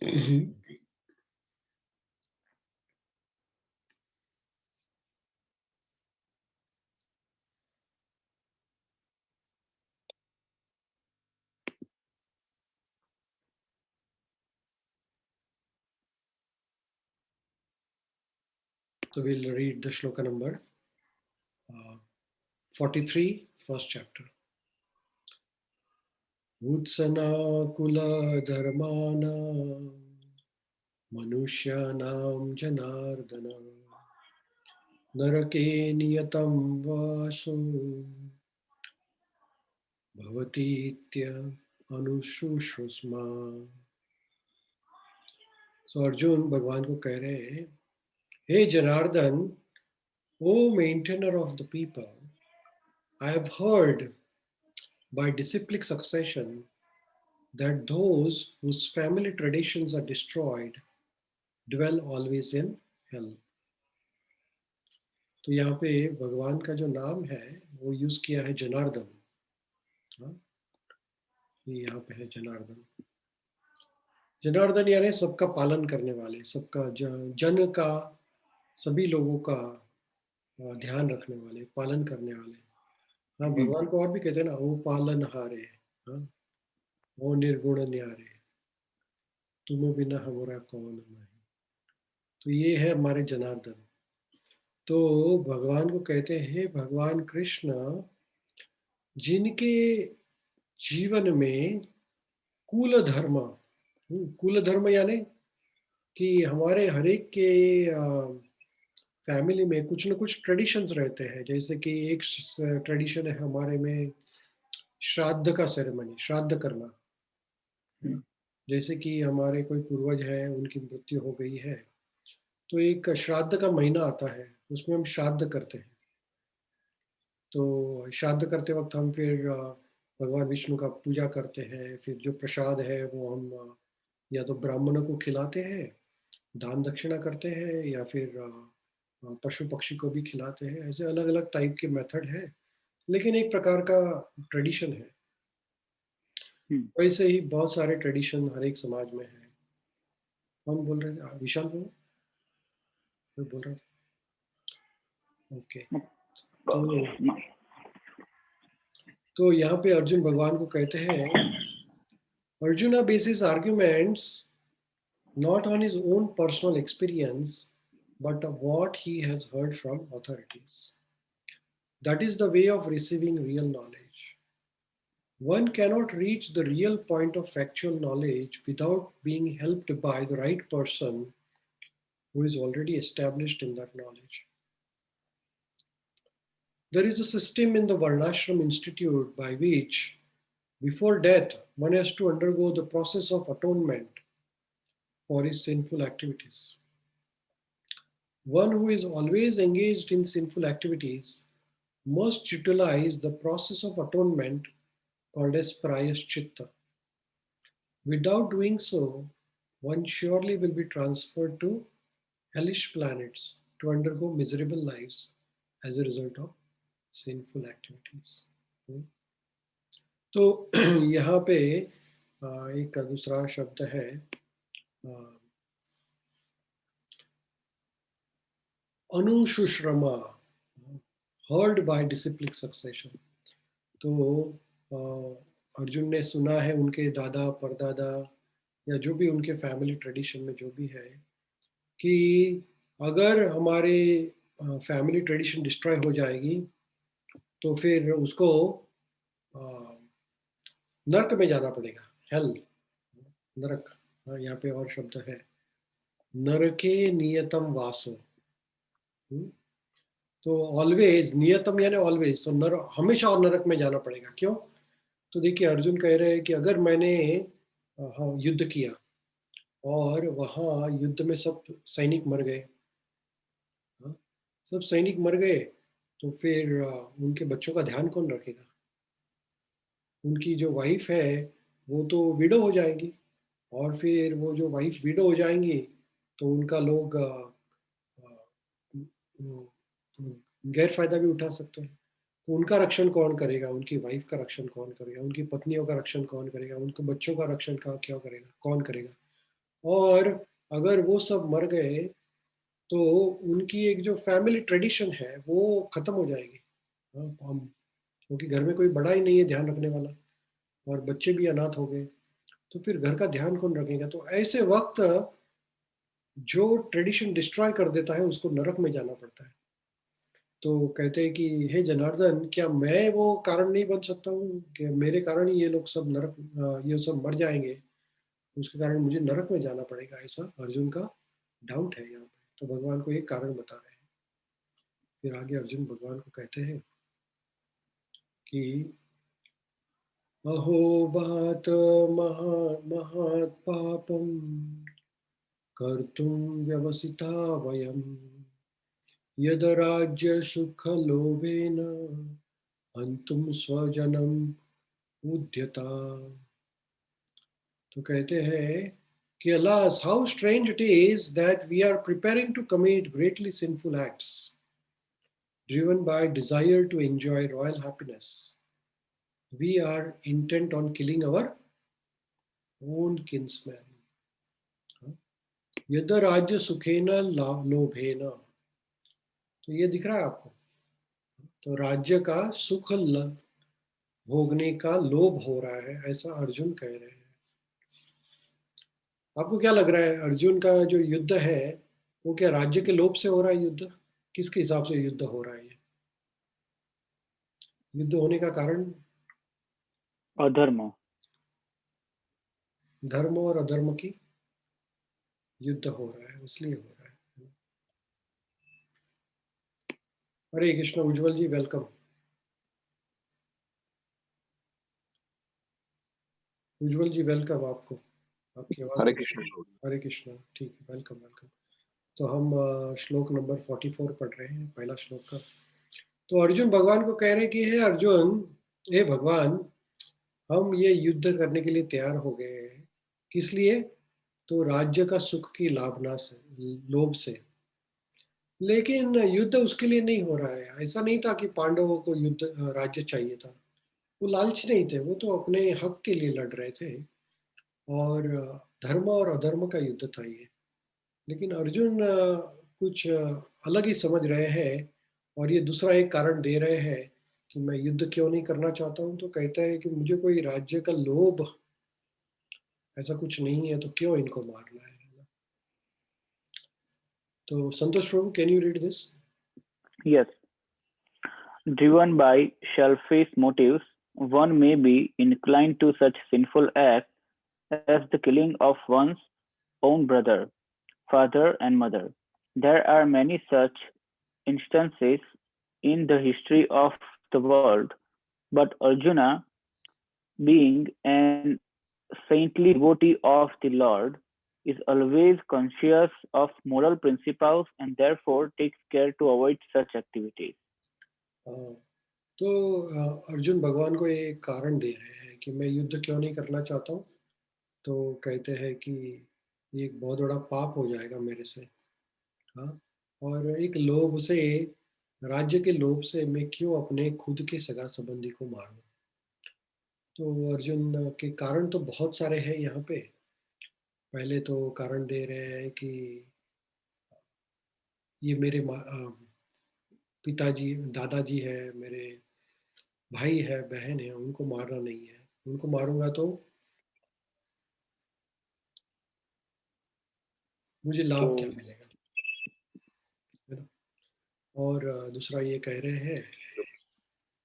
So we'll read the shloka number 43, first chapter. Utsana kula dharmana Manusyanam Janardana Narake Niyatam Vaso Bhavatitya Anushushusma. So Arjun भगवान को कह रहे हैं, हे Janardan, O maintainer of the people, I have heard by disciplic succession that those whose family traditions are destroyed dwell always in hell. तो यहाँ पे भगवान का जो नाम है वो यूज किया है जनार्दन. ये यहाँ पे है जनार्दन. जनार्दन यानी सबका पालन करने वाले, सबका जन का, सभी लोगों का ध्यान रखने वाले, पालन करने वाले. हाँ, भगवान को और भी कहते हैं ना, ओ पालन हारे, हाँ, ओ निर्गुण न्यारे, तुम बिना हमारा कौन नहीं. तो ये है हमारे जनार्दन. तो भगवान को कहते हैं भगवान कृष्ण, जिनके जीवन में कुल धर्म, कुल धर्म यानी कि हमारे हर एक के फैमिली में कुछ न कुछ ट्रेडिशंस रहते हैं. जैसे कि एक ट्रेडिशन है हमारे में श्राद्ध का सेरेमनी, श्राद्ध करना. जैसे कि हमारे कोई पूर्वज है, उनकी मृत्यु हो गई है, तो एक श्राद्ध का महीना आता है, उसमें हम श्राद्ध करते हैं. तो श्राद्ध करते वक्त हम फिर भगवान विष्णु का पूजा करते हैं. फिर जो प्रसाद है वो हम या तो ब्राह्मणों को खिलाते हैं, दान दक्षिणा करते हैं, या फिर पशु पक्षी को भी खिलाते हैं. ऐसे अलग अलग टाइप के मेथड है, लेकिन एक प्रकार का ट्रेडिशन है. वैसे ही बहुत सारे ट्रेडिशन हर एक समाज में है. कौन बोल रहे थे? विशाल बोल रहा था. ओके. तो यहाँ पे अर्जुन भगवान को कहते हैं, Arjuna bases arguments not on his own personal experience, but of what he has heard from authorities. That is the way of receiving real knowledge. One cannot reach the real point of factual knowledge without being helped by the right person who is already established in that knowledge. There is a system in the Varnashram Institute by which, before death, one has to undergo the process of atonement for his sinful activities. One who is always engaged in sinful activities must utilize the process of atonement called as prayaschitta. Without doing so, one surely will be transferred to hellish planets to undergo miserable lives as a result of sinful activities. तो यहाँ पे एक दूसरा शब्द है अनुशुश्रमा, heard by disciplic succession. तो अर्जुन ने सुना है उनके दादा परदादा या जो भी उनके फैमिली ट्रेडिशन में जो भी है, कि अगर हमारे फैमिली ट्रेडिशन डिस्ट्रॉय हो जाएगी तो फिर उसको नरक में जाना पड़ेगा. हेल, नरक. यहाँ पे और शब्द है नरके नियतम वासो. तो ऑलवेज, नियतम यानी ऑलवेज, तो हमेशा और नरक में जाना पड़ेगा. क्यों? तो देखिए अर्जुन कह रहे हैं कि अगर मैंने युद्ध किया और वहां युद्ध में सब सैनिक मर गए, सब सैनिक मर गए, तो फिर उनके बच्चों का ध्यान कौन रखेगा? उनकी जो वाइफ है वो तो विडो हो जाएगी, और फिर वो जो वाइफ विडो हो जाएंगी तो उनका लोग गैर फायदा भी उठा सकते हैं. तो उनका रक्षण कौन करेगा? उनकी वाइफ का रक्षण कौन करेगा? उनकी पत्नियों का रक्षण कौन करेगा? उनके बच्चों का रक्षण क्या करेगा? कौन करेगा? और अगर वो सब मर गए तो उनकी एक जो फैमिली ट्रेडिशन है वो खत्म हो जाएगी। हाँ, हम क्योंकि घर में कोई बड़ा ही नहीं है ध्यान रखने वाला, और बच्चे भी अनाथ हो गए, तो फिर घर का ध्यान कौन रखेगा? तो ऐसे वक्त जो ट्रेडिशन डिस्ट्रॉय कर देता है उसको नरक में जाना पड़ता है। तो कहते हैं कि हे जनार्दन, क्या मैं वो कारण नहीं बन सकता हूँ कि मेरे कारण ही ये लोग सब नरक, ये सब मर जाएंगे, उसके कारण मुझे नरक में जाना पड़ेगा? ऐसा अर्जुन का डाउट है यहाँ पे। तो भगवान को एक कारण बता रहे हैं। फिर आगे अर्जुन भगवान को कहते हैं कि अहो बात महात पापम कर्तुं व्यवसिता वयम् यद राज्य सुख लोभेन हन्तुं स्वजनम उद्यता। तो कहते हैं कि alas, how strange it is that we are preparing to commit greatly sinful acts driven by desire to enjoy royal happiness. We are intent on killing our own kinsmen. यद राज्य सुखेन लोभेन, तो ये दिख रहा है आपको? तो राज्य का सुख भोगने का लोभ हो रहा है, ऐसा अर्जुन कह रहे हैं। आपको क्या लग रहा है, अर्जुन का जो युद्ध है वो क्या राज्य के लोभ से हो रहा है? युद्ध किसके हिसाब से युद्ध हो रहा है? ये युद्ध होने का कारण अधर्म। धर्म और अधर्म की युद्ध हो रहा है, इसलिए हो रहा है। हरे कृष्ण। उज्जवल जी वेलकम। उज्जवल जी वेलकम आपको, आपकी आवाज हरे नहीं आ कृष्ण। रही। हरे कृष्ण। ठीक है, वेलकम वेलकम। तो हम श्लोक नंबर 44 पढ़ रहे हैं, पहला श्लोक का। तो अर्जुन भगवान को कह रहे हैं कि हे अर्जुन, हे भगवान, हम ये युद्ध करने के लिए तैयार हो गए हैं। किस लिए? तो राज्य का सुख की लाभना से, लोभ से। लेकिन युद्ध उसके लिए नहीं हो रहा है। ऐसा नहीं था कि पांडवों को युद्ध राज्य चाहिए था। वो लालच नहीं थे, वो तो अपने हक के लिए लड़ रहे थे, और धर्म और अधर्म का युद्ध था ये। लेकिन अर्जुन कुछ अलग ही समझ रहे हैं, और ये दूसरा एक कारण दे रहे हैं कि मैं युद्ध क्यों नहीं करना चाहता हूँ। तो कहता है कि मुझे कोई राज्य का लोभ ऐसा कुछ नहीं है, तो क्यों इनको मारना है? तो Santosh Prabhu, can you read this? Yes, driven by selfish motives, one may be inclined to such sinful acts as the killing of one's own brother, father, and mother. There are many such instances in the history of the world, but Arjuna, being an saintly devotee of the Lord, is always conscious of moral principles and therefore takes care to avoid such activities. तो अर्जुन भगवान को ये कारण दे रहे हैं कि मैं युद्ध क्यों नहीं करना चाहता हूँ। तो कहते हैं कि ये एक बहुत बड़ा पाप हो जाएगा मेरे से। हाँ, और एक लोभ से, राज्य के लोभ से मैं क्यों अपने खुद के सगा संबंधी को मारूं? तो अर्जुन के कारण तो बहुत सारे हैं यहाँ पे। पहले तो कारण दे रहे हैं कि ये मेरे पिताजी, दादाजी है, मेरे भाई है, बहन है, उनको मारना नहीं है। उनको मारूंगा तो मुझे लाभ क्या तो मिलेगा, है ना? और दूसरा ये कह रहे हैं,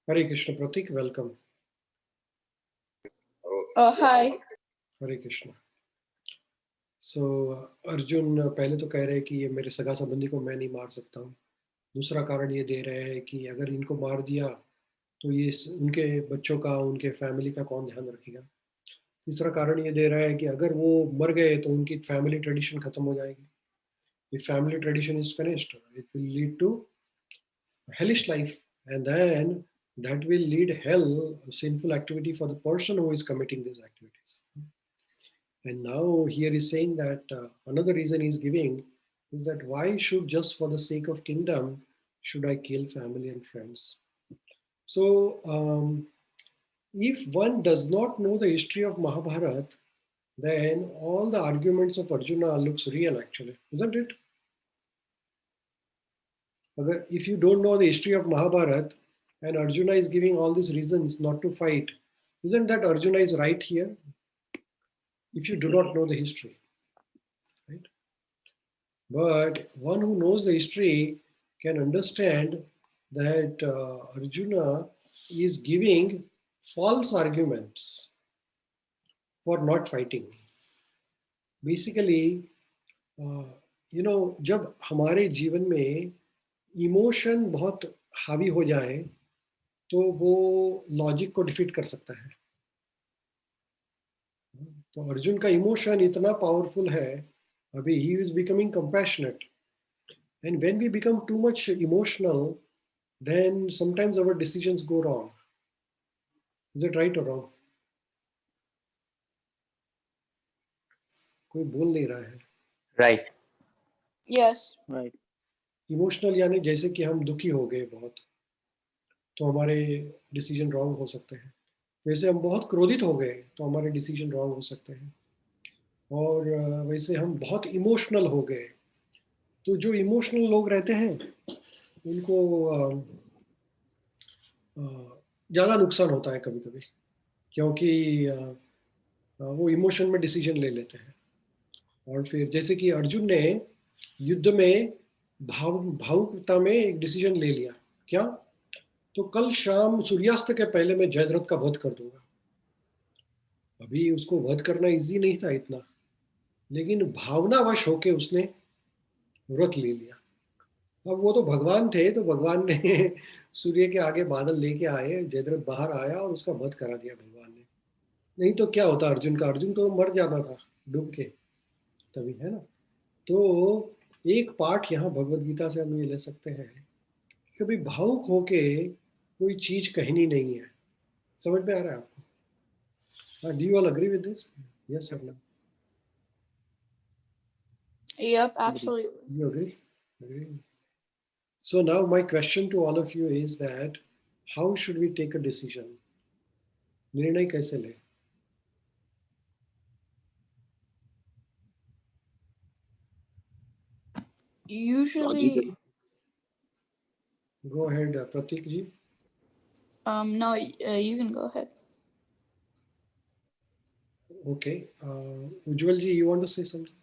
हरे कृष्ण प्रतीक, वेलकम। हाय। हरे कृष्ण। सो अर्जुन पहले तो कह रहे हैं कि ये मेरे सगा संबंधी को मैं नहीं मार सकता हूँ। दूसरा कारण ये दे रहे हैं कि अगर इनको मार दिया तो ये उनके बच्चों का, उनके फैमिली का कौन ध्यान रखेगा? तीसरा कारण ये दे रहा है कि अगर वो मर गए तो उनकी फैमिली ट्रेडिशन खत्म हो जाएगी। If family tradition is finished, it will lead to hellish life, and then that will lead hell, sinful activity for the person who is committing these activities. And now here is saying that another reason he's giving is that why should, just for the sake of kingdom, should I kill family and friends? So if one does not know the history of Mahabharata, then all the arguments of Arjuna looks real actually, isn't it? If you don't know the history of Mahabharat and Arjuna is giving all these reasons not to fight, isn't that Arjuna is right here? If you do not know the history, right? But one who knows the history can understand that Arjuna is giving false arguments for not fighting. Basically, जब हमारे जीवन में emotion बहुत हावी हो जाए तो वो लॉजिक को डिफीट कर सकता है. तो अर्जुन का इमोशन इतना पावरफुल है. अभी he is becoming compassionate, and when we become too much emotional then sometimes our decisions go wrong. Is it right or wrong? कोई बोल नहीं रहा है. Right. Yes. Right. इमोशनल यानी जैसे कि हम दुखी हो गए बहुत, तो हमारे डिसीजन रॉन्ग हो सकते हैं. वैसे हम बहुत क्रोधित हो गए तो हमारे डिसीजन रॉन्ग हो सकते हैं. और वैसे हम बहुत इमोशनल हो गए, तो जो इमोशनल लोग रहते हैं उनको ज़्यादा नुकसान होता है कभी कभी, क्योंकि वो इमोशन में डिसीजन ले लेते हैं. और फिर जैसे कि अर्जुन ने युद्ध में भावुकता में एक डिसीजन ले लिया, क्या तो कल शाम सूर्यास्त के पहले मैं जयद्रथ का वध कर दूंगा. अभी उसको वध करना इजी नहीं था इतना, लेकिन भावनावश होके उसने व्रत ले लिया. अब वो तो भगवान थे, तो भगवान ने सूर्य के आगे बादल लेके आए, जयद्रथ बाहर आया और उसका वध करा दिया भगवान ने. नहीं तो क्या होता अर्जुन का, अर्जुन तो मर जाना था डूब के तभी, है ना. तो एक पाठ यहाँ भगवत गीता से हम ये ले सकते हैं, कभी भावुक होके कोई चीज कहनी नहीं है. समझ में आ रहा है आपको? Do you all agree with this? Yes और no? Yep, absolutely. You agree? Agree. So now my question to all of you is that how should we take a decision? निर्णय कैसे ले? Usually, Go ahead, Pratik ji. no, you can go ahead. Okay. Ujjwal ji, you want to say something?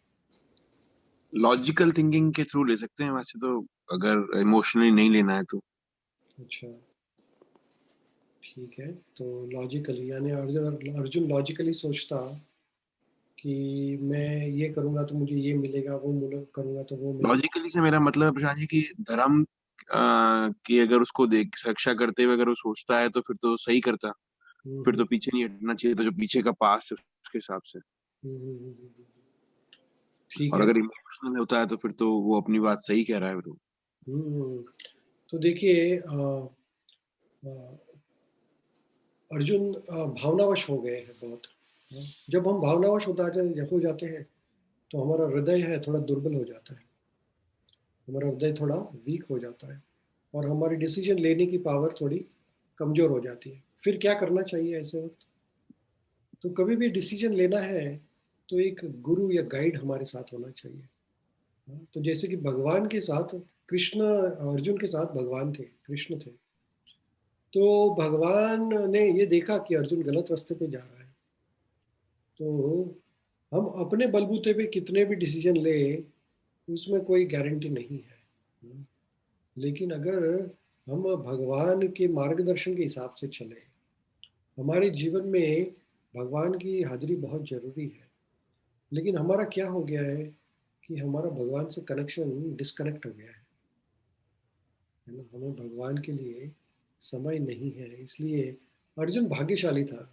Logical thinking के through ले सकते हैं वैसे तो, अगर इमोशनली नहीं लेना है तो. अच्छा, ठीक है. तो लॉजिकली यानी अर्जुन लॉजिकली सोचता कि मैं ये करूंगा तो मुझे ये मिलेगा, वो करूंगा तो वो मिलेगा. लॉजिकली से मेरा मतलब है प्रशांत जी कि धर्म की अगर उसको देख रक्षा करते हुए अगर वो सोचता है तो फिर तो सही करता, फिर तो पीछे नहीं हटना चाहिए था, जो पीछे का पास्ट है उसके हिसाब से. ठीक और है. अगर इमोशनल होता है तो फिर तो वो अपनी बात सही कह रहा है. तो देखिए अर्जुन भावनावश हो गए हैं बहुत. जब हम भावनावश हो जाते हैं तो हमारा हृदय है थोड़ा दुर्बल हो जाता है, हमारा हृदय थोड़ा वीक हो जाता है और हमारी डिसीजन लेने की पावर थोड़ी कमजोर हो जाती है. फिर क्या करना चाहिए ऐसे वक्त? तो कभी भी डिसीजन लेना है तो एक गुरु या गाइड हमारे साथ होना चाहिए. तो जैसे कि भगवान के साथ कृष्ण, अर्जुन के साथ भगवान थे, कृष्ण थे. तो भगवान ने ये देखा कि अर्जुन गलत रास्ते पे जा रहा है, तो हम अपने बलबूते पे कितने भी डिसीजन ले उसमें कोई गारंटी नहीं है. लेकिन अगर हम भगवान के मार्गदर्शन के हिसाब से चले, हमारे जीवन में भगवान की हाजिरी बहुत जरूरी है. लेकिन हमारा क्या हो गया है कि हमारा भगवान से कनेक्शन डिस्कनेक्ट हो गया है ना. हमें भगवान के लिए समय नहीं है. इसलिए अर्जुन भाग्यशाली था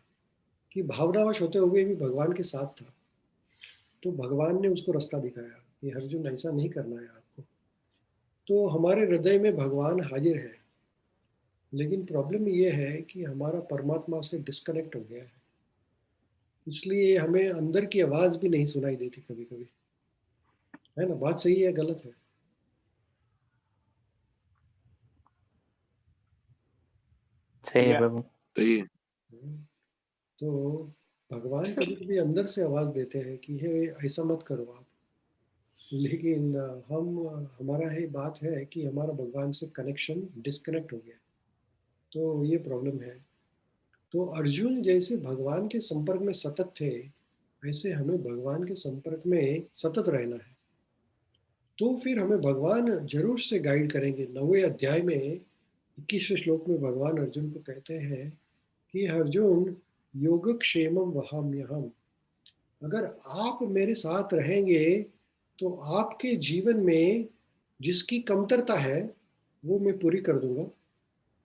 कि भावनावश होते हुए भी भगवान के साथ था, तो भगवान ने उसको रास्ता दिखाया कि अर्जुन ऐसा नहीं करना है आपको. तो हमारे हृदय में भगवान हाजिर है, लेकिन प्रॉब्लम ये है कि हमारा परमात्मा से डिस्कनेक्ट हो गया है. इसलिए हमें अंदर की आवाज भी नहीं सुनाई देती कभी कभी, है ना. बात सही है गलत है? सही है Yeah. प्रभु. तो ये तो भगवान True. कभी कभी अंदर से आवाज देते हैं कि हे ऐसा मत करो आप, लेकिन हमारा ये बात है कि हमारा भगवान से कनेक्शन डिस्कनेक्ट हो गया, तो ये प्रॉब्लम है। तो अर्जुन जैसे भगवान के संपर्क में सतत थे, ऐसे हमें भगवान के संपर्क में सतत रहना है। तो फिर हमें भगवान जरूर से गाइड करेंगे। 9वें अध्याय में 21वें श्लोक में भगवान अर्जुन को कहते हैं कि अर्जुन योगक्षेमम वहाम्यहम, अगर आप मेरे साथ रहेंगे तो आपके जीवन में जिसकी कमतरता है वो मैं पूरी कर दूंगा,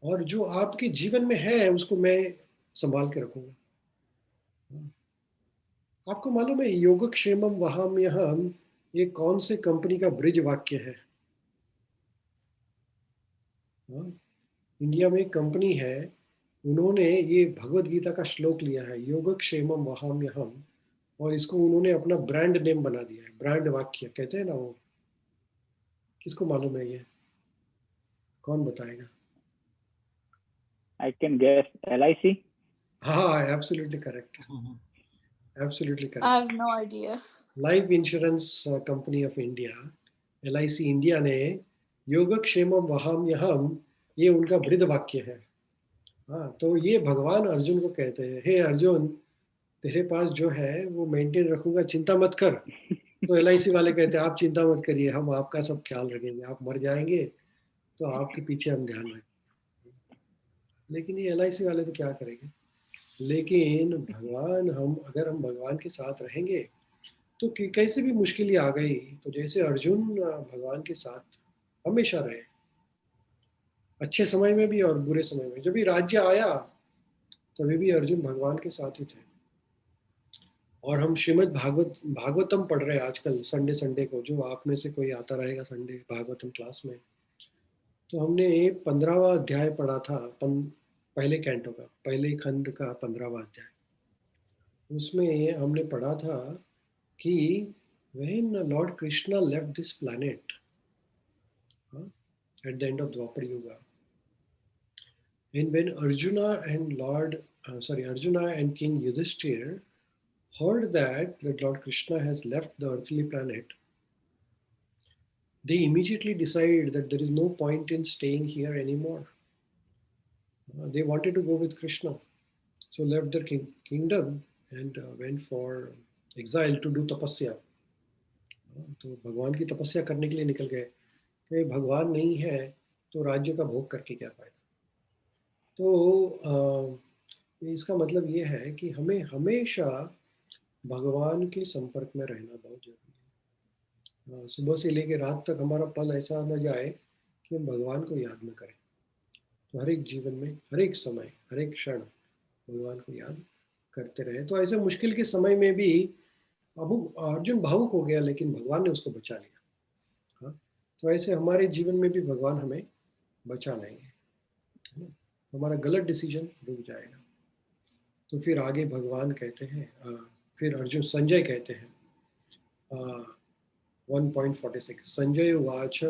और जो आपके जीवन में है उसको मैं संभाल के रखूंगा। आपको मालूम है योगक्षेमम वहाम्यहम ये कौन से कंपनी का ब्रिज वाक्य है? हाँ, इंडिया में एक कंपनी है, उन्होंने ये भगवत गीता का श्लोक लिया है योगक्षेमम वहाम्यहम, और इसको उन्होंने अपना ब्रांड नेम बना दिया है, ब्रांड वाक्य कहते हैं ना वो। किसको मालूम है ये? कौन बताएगा? I can guess LIC. हाँ, absolutely correct, absolutely I correct. have no idea. Life insurance company of India, LIC India ने योगक्षेमम वहाम्यहम ये उनका बृहद वाक्य है। हाँ, तो ये भगवान अर्जुन को कहते हैं, हे अर्जुन तेरे पास जो है वो मेंटेन रखूंगा, चिंता मत कर। तो LIC वाले कहते हैं आप चिंता मत करिए, हम आपका सब ख्याल रखेंगे, आप मर जाएंगे तो आपके पीछे हम ध्यान रखेंगे। लेकिन ये LIC वाले तो क्या करेंगे? लेकिन भगवान, हम भगवान के साथ रहेंगे तो कैसे भी मुश्किलें आ गई तो जैसे अर्जुन भगवान के साथ हमेशा रहे, अच्छे समय में भी और बुरे समय में। जब भी राज्य आया तभी भी अर्जुन भगवान के साथ ही थे। और हम श्रीमद् भागवतम पढ़ रहे हैं आजकल संडे संडे को, जो आप में से कोई आता रहेगा संडे भागवतम क्लास में, तो हमने 15वां अध्याय पढ़ा था, पहले कैंटो का पहले खंड का 15वां अध्याय। उसमें हमने पढ़ा था कि when Lord Krishna left this planet at the end of Dwapar Yuga, and when Arjuna and King Yudhishthir heard that Lord Krishna has left the earthly planet, they immediately decided that there is no point in staying here anymore. They wanted to go with Krishna, so left their kingdom and went for exile to do tapasya. तो भगवान की तपस्या करने के लिए निकल गए कि भगवान नहीं है तो राज्य का भोग करके क्या फायदा। तो इसका मतलब ये है कि हमें हमेशा भगवान के संपर्क में रहना बहुत जरूरी है। सुबह से लेकर रात तक हमारा पल ऐसा न जाए कि हम भगवान को याद न करें। तो हर एक जीवन में, हर एक समय, हर एक क्षण भगवान को याद करते रहे। तो ऐसे मुश्किल के समय में भी अब अर्जुन भावुक हो गया, लेकिन भगवान ने उसको बचा लिया। हाँ, तो ऐसे हमारे जीवन में भी भगवान हमें बचा लेंगे, हमारा गलत डिसीजन रुक जाएगा। तो फिर आगे भगवान कहते हैं, फिर अर्जुन संजय कहते हैं 1.46 संजय उवाच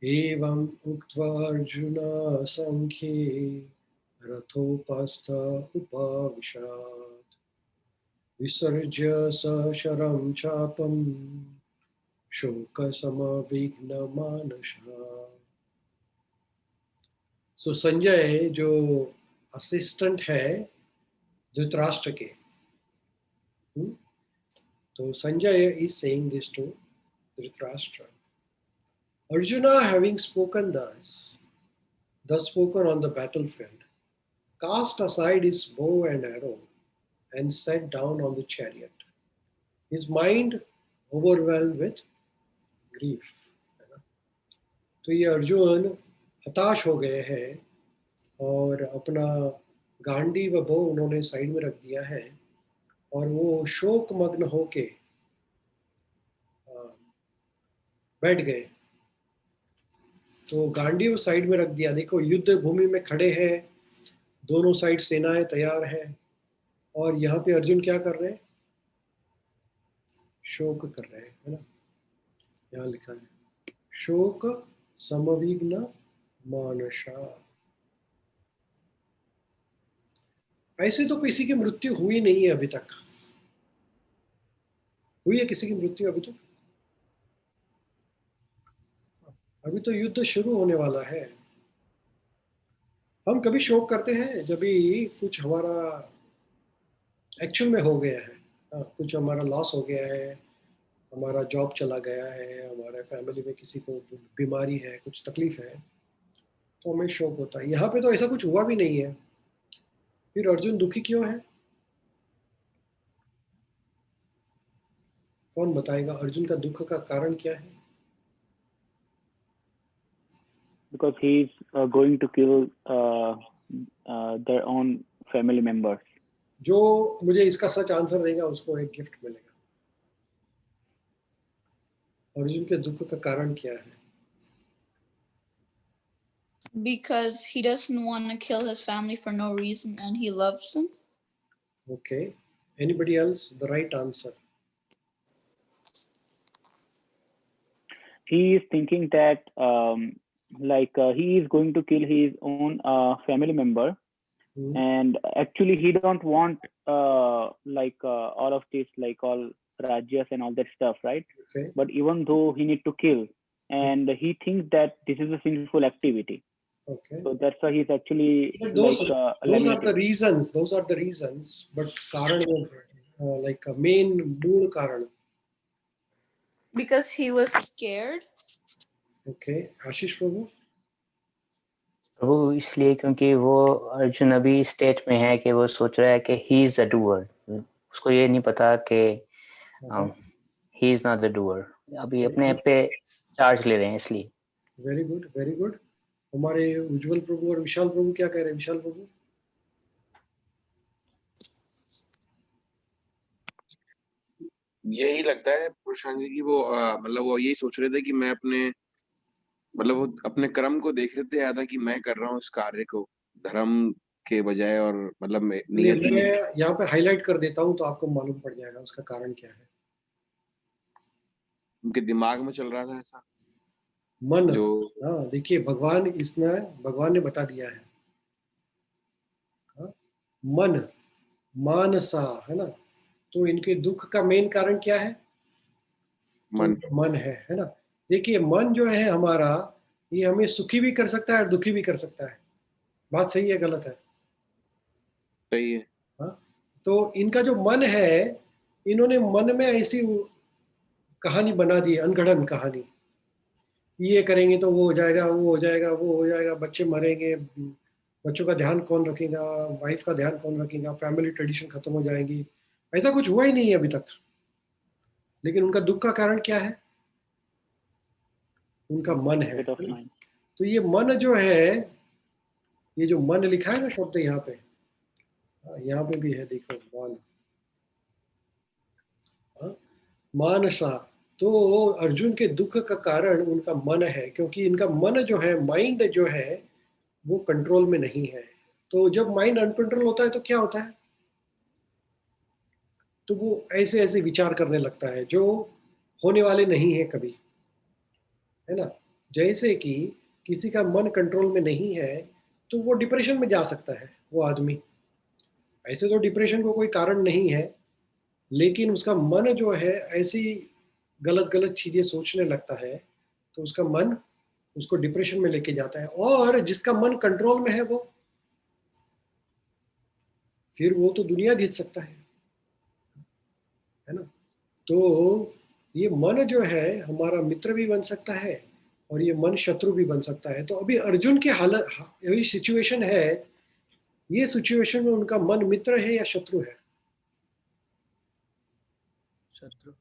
एवं उक्त्वा अर्जुन संख्ये रथोपस्थ उपाविशत् विसर्ज्य सशरं चापं शोकसमविघ्नमानसः। सो संजय जो असिस्टेंट है धृतराष्ट्र के, तो Sanjay is saying this to Dhritarashtra. Arjuna having spoken thus spoken on the battlefield, cast aside his bow and arrow and sat down on the chariot, his mind overwhelmed with grief. तो ये अर्जुन हताश हो गए हैं और अपना गांडी व बो उन्होंने साइड में रख दिया है और वो शोक मग्न होके बैठ गए। तो गांडी साइड में रख दिया। देखो युद्ध भूमि में खड़े हैं, दोनों साइड सेनाएं तैयार है, और यहाँ पे अर्जुन क्या कर रहे हैं? शोक कर रहे हैं, है ना। यहाँ लिखा है शोक समविघ्न मानसा। ऐसे तो किसी की मृत्यु हुई नहीं है अभी तक। हुई है किसी की मृत्यु अभी तक? अभी तो युद्ध शुरू होने वाला है। हम कभी शोक करते हैं जब भी कुछ हमारा एक्चुअल में हो गया है। हाँ, कुछ हमारा लॉस हो गया है, हमारा जॉब चला गया है, हमारे फैमिली में किसी को बीमारी है, कुछ तकलीफ है, तो हमें शौक होता है। यहाँ पे तो ऐसा कुछ हुआ भी नहीं है, फिर अर्जुन दुखी क्यों है? कौन बताएगा अर्जुन का दुख का कारण क्या है? Because he's going to kill their own family members. जो मुझे इसका सच आंसर देगा उसको एक गिफ्ट मिलेगा। अर्जुन के दुख का कारण क्या है? Because he doesn't want to kill his family for no reason and he loves them. Okay, anybody else? The right answer. He is thinking that he is going to kill his own family member, and actually he don't want all of this, like all rajyas and all that stuff, right? Okay. But even though he need to kill, and he thinks that this is a sinful activity. Okay. So that's why he's actually But those are the eliminating. reasons. Those are the reasons. But karan, like a main mood karan. Because he was scared. Okay, आशीष प्रभु? वो इसलिए क्योंकि वो अर्जुन अभी state में है कि वो सोच रहा है कि ही इज द डूअर, उसको ये नहीं पता कि he is not the doer, अभी अपने आप पे चार्ज ले रहे हैं इसलिए। Very good, very good. हमारे उज्जवल प्रभु और विशाल प्रभु क्या कह रहे हैं? विशाल प्रभु? यही लगता है प्रशांत जी की वो मतलब वो यही सोच रहे थे कि मैं अपने मतलब वो अपने कर्म को देख रहे थे ज्यादा कि मैं कर रहा हूँ इस कार्य को धर्म के बजाय, और मतलब नियति मैं यहाँ पे हाईलाइट कर देता हूँ तो आपको मालूम पड़ जाएगा उसका कारण क्या है। उनके दिमाग में चल रहा था ऐसा मन जो। हाँ, देखिए भगवान ने बता दिया है। हाँ? मन, मानसा, है ना? तो इनके दुख का मेन कारण क्या है? मन। तो मन है ना? देखिए मन जो है हमारा, ये हमें सुखी भी कर सकता है और दुखी भी कर सकता है। बात सही है गलत है? सही है। हाँ? तो इनका जो मन है, इन्होंने मन में ऐसी कहानी बना दी, अनगढ़न कहानी। ये करेंगे तो वो हो जाएगा, वो हो जाएगा, वो हो जाएगा, बच्चे मरेंगे, बच्चों का ध्यान कौन रखेगा, वाइफ का ध्यान कौन रखेगा, फैमिली ट्रेडिशन खत्म हो जाएगी। ऐसा कुछ हुआ ही नहीं है अभी तक। लेकिन उनका दुख का कारण क्या है? उनका मन है। तो ये मन जो है, ये जो मन लिखा है ना शब्द यहाँ पे भी है, देखो मन, मानसा। तो अर्जुन के दुख का कारण उनका मन है, क्योंकि इनका मन जो है, माइंड जो है, वो कंट्रोल में नहीं है। तो जब माइंड अनकंट्रोल होता है तो क्या होता है? तो वो ऐसे ऐसे विचार करने लगता है जो होने वाले नहीं है कभी, है ना? जैसे कि किसी का मन कंट्रोल में नहीं है तो वो डिप्रेशन में जा सकता है वो आदमी। ऐसे तो डिप्रेशन को कोई कारण नहीं है, लेकिन उसका मन जो है ऐसी गलत गलत चीजें सोचने लगता है, तो उसका मन उसको डिप्रेशन में लेके जाता है। और जिसका मन कंट्रोल में है वो, फिर वो तो दुनिया जीत सकता है ना? तो ये मन जो है हमारा मित्र भी बन सकता है और ये मन शत्रु भी बन सकता है। तो अभी अर्जुन की हालत, यही सिचुएशन है, ये सिचुएशन में उनका मन मित्र है या शत्रु है? शत्रु।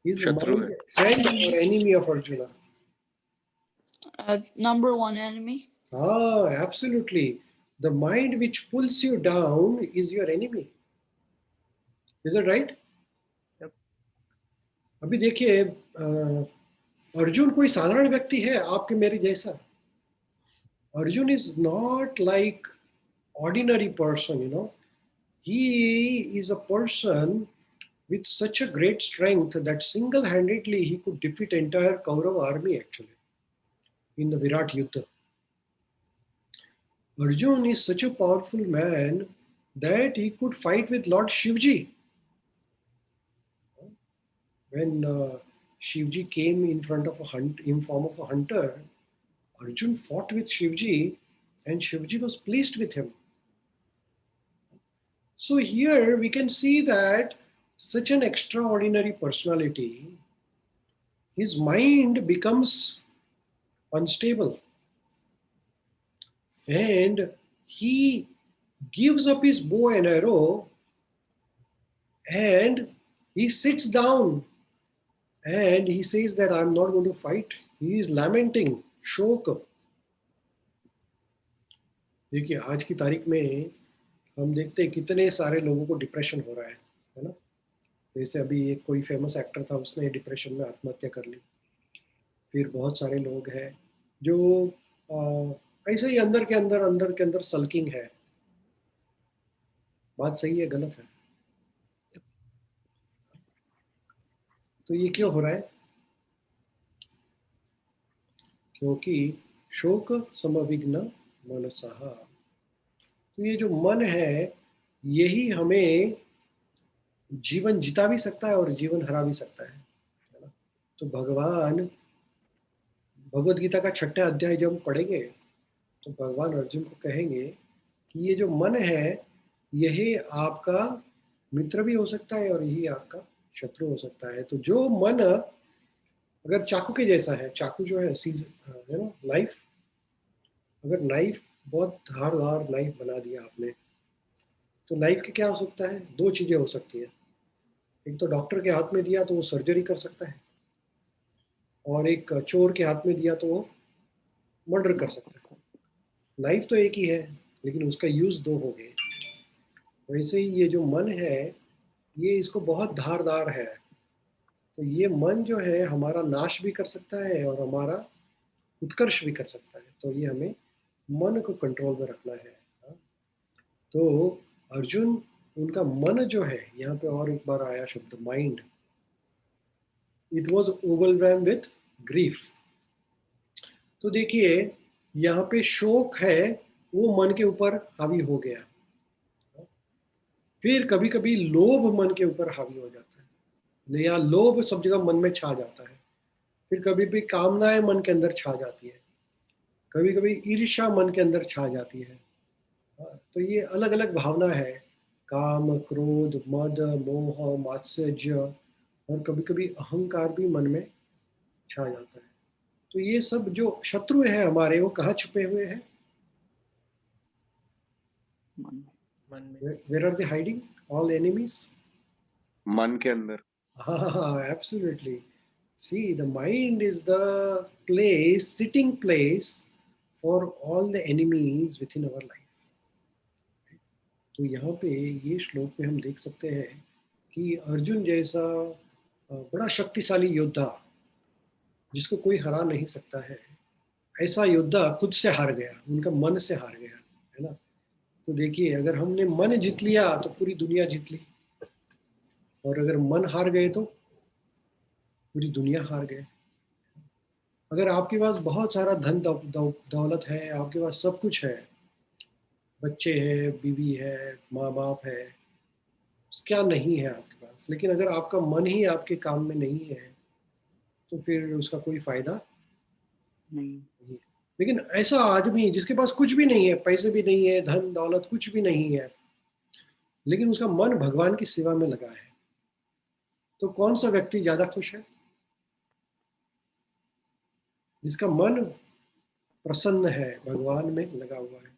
Is the शत्रु mind है। friend or enemy of Arjuna? Number one enemy. Ah, absolutely. The mind which pulls you down is your enemy. Is that right? Yep. अभी देखिए, अर्जुन कोई साधारण व्यक्ति है आपके मेरे जैसा। Arjun is not like ordinary person, you know. He is a person with such a great strength that single-handedly he could defeat entire Kaurava army actually in the Virat Yuddha. Arjun is such a powerful man that he could fight with Lord Shivji. When Shivji came in front of a hunt in form of a hunter, Arjun fought with Shivji, and Shivji was pleased with him. So here we can see that such an extraordinary personality, his mind becomes unstable, and he gives up his bow and arrow, and he sits down and he says that I'm not going to fight. He is lamenting, शोक. देखिए आज की तारीख में हम देखते हैं कितने सारे लोगों को डिप्रेशन हो रहा है ना। जैसे अभी एक कोई फेमस एक्टर था, उसने डिप्रेशन में आत्महत्या कर ली। फिर बहुत सारे लोग हैं जो ऐसे ही अंदर के अंदर सल्किंग है। बात सही है, गलत है? तो ये क्यों हो रहा है? क्योंकि शोक समविघ्न मनसः। तो ये जो मन है, यही हमें जीवन जिता भी सकता है और जीवन हरा भी सकता है ना। तो भगवान भगवत गीता का 6वां अध्याय जब हम पढ़ेंगे तो भगवान अर्जुन को कहेंगे कि ये जो मन है, यही आपका मित्र भी हो सकता है और यही आपका शत्रु हो सकता है। तो जो मन अगर चाकू के जैसा है, चाकू जो है सीज है ना, नाइफ, अगर नाइफ बहुत धारदार नाइफ बना दिया आपने, तो नाइफ के क्या हो सकता है? दो चीजें हो सकती है। एक तो डॉक्टर के हाथ में दिया तो वो सर्जरी कर सकता है, और एक चोर के हाथ में दिया तो वो मर्डर कर सकता है। नाइफ तो एक ही है, लेकिन उसका यूज दो हो गए। वैसे ही ये जो मन है, ये इसको बहुत धारदार है। तो ये मन जो है हमारा नाश भी कर सकता है और हमारा उत्कर्ष भी कर सकता है। तो ये हमें मन को कंट्रोल में रखना है। तो अर्जुन, उनका मन जो है, यहाँ पे और एक बार आया शब्द mind, it was overwhelmed with grief. तो देखिए यहाँ पे शोक है, वो मन के ऊपर हावी हो गया। फिर कभी कभी लोभ मन के ऊपर हावी हो जाता है, या लोभ सब जगह मन में छा जाता है। फिर कभी भी कामनाएं मन के अंदर छा जाती है, कभी कभी ईर्ष्या मन के अंदर छा जाती है। तो ये अलग अलग भावना है, काम, क्रोध, मद, मोह, मात्सर्य, और कभी कभी अहंकार भी मन में छा जाता है। तो ये सब जो शत्रु है हमारे, वो कहाँ छुपे हुए हैं? मन में। Where are they hiding? All enemies? मन के अंदर। Absolutely. See, the mind is the place, sitting place for all the enemies within our life. तो यहाँ पे ये श्लोक में हम देख सकते हैं कि अर्जुन जैसा बड़ा शक्तिशाली योद्धा, जिसको कोई हरा नहीं सकता है, ऐसा योद्धा खुद से हार गया, उनका मन से हार गया, है ना। तो देखिए अगर हमने मन जीत लिया तो पूरी दुनिया जीत ली, और अगर मन हार गए तो पूरी दुनिया हार गए। अगर आपके पास बहुत सारा धन दौलत है, आपके पास सब कुछ है, बच्चे हैं, बीवी है, माँ बाप है, क्या नहीं है आपके पास, लेकिन अगर आपका मन ही आपके काम में नहीं है तो फिर उसका कोई फायदा नहीं। नहीं है। लेकिन ऐसा आदमी जिसके पास कुछ भी नहीं है, पैसे भी नहीं है, धन दौलत कुछ भी नहीं है, लेकिन उसका मन भगवान की सेवा में लगा है, तो कौन सा व्यक्ति ज्यादा खुश है? जिसका मन प्रसन्न है, भगवान में लगा हुआ है।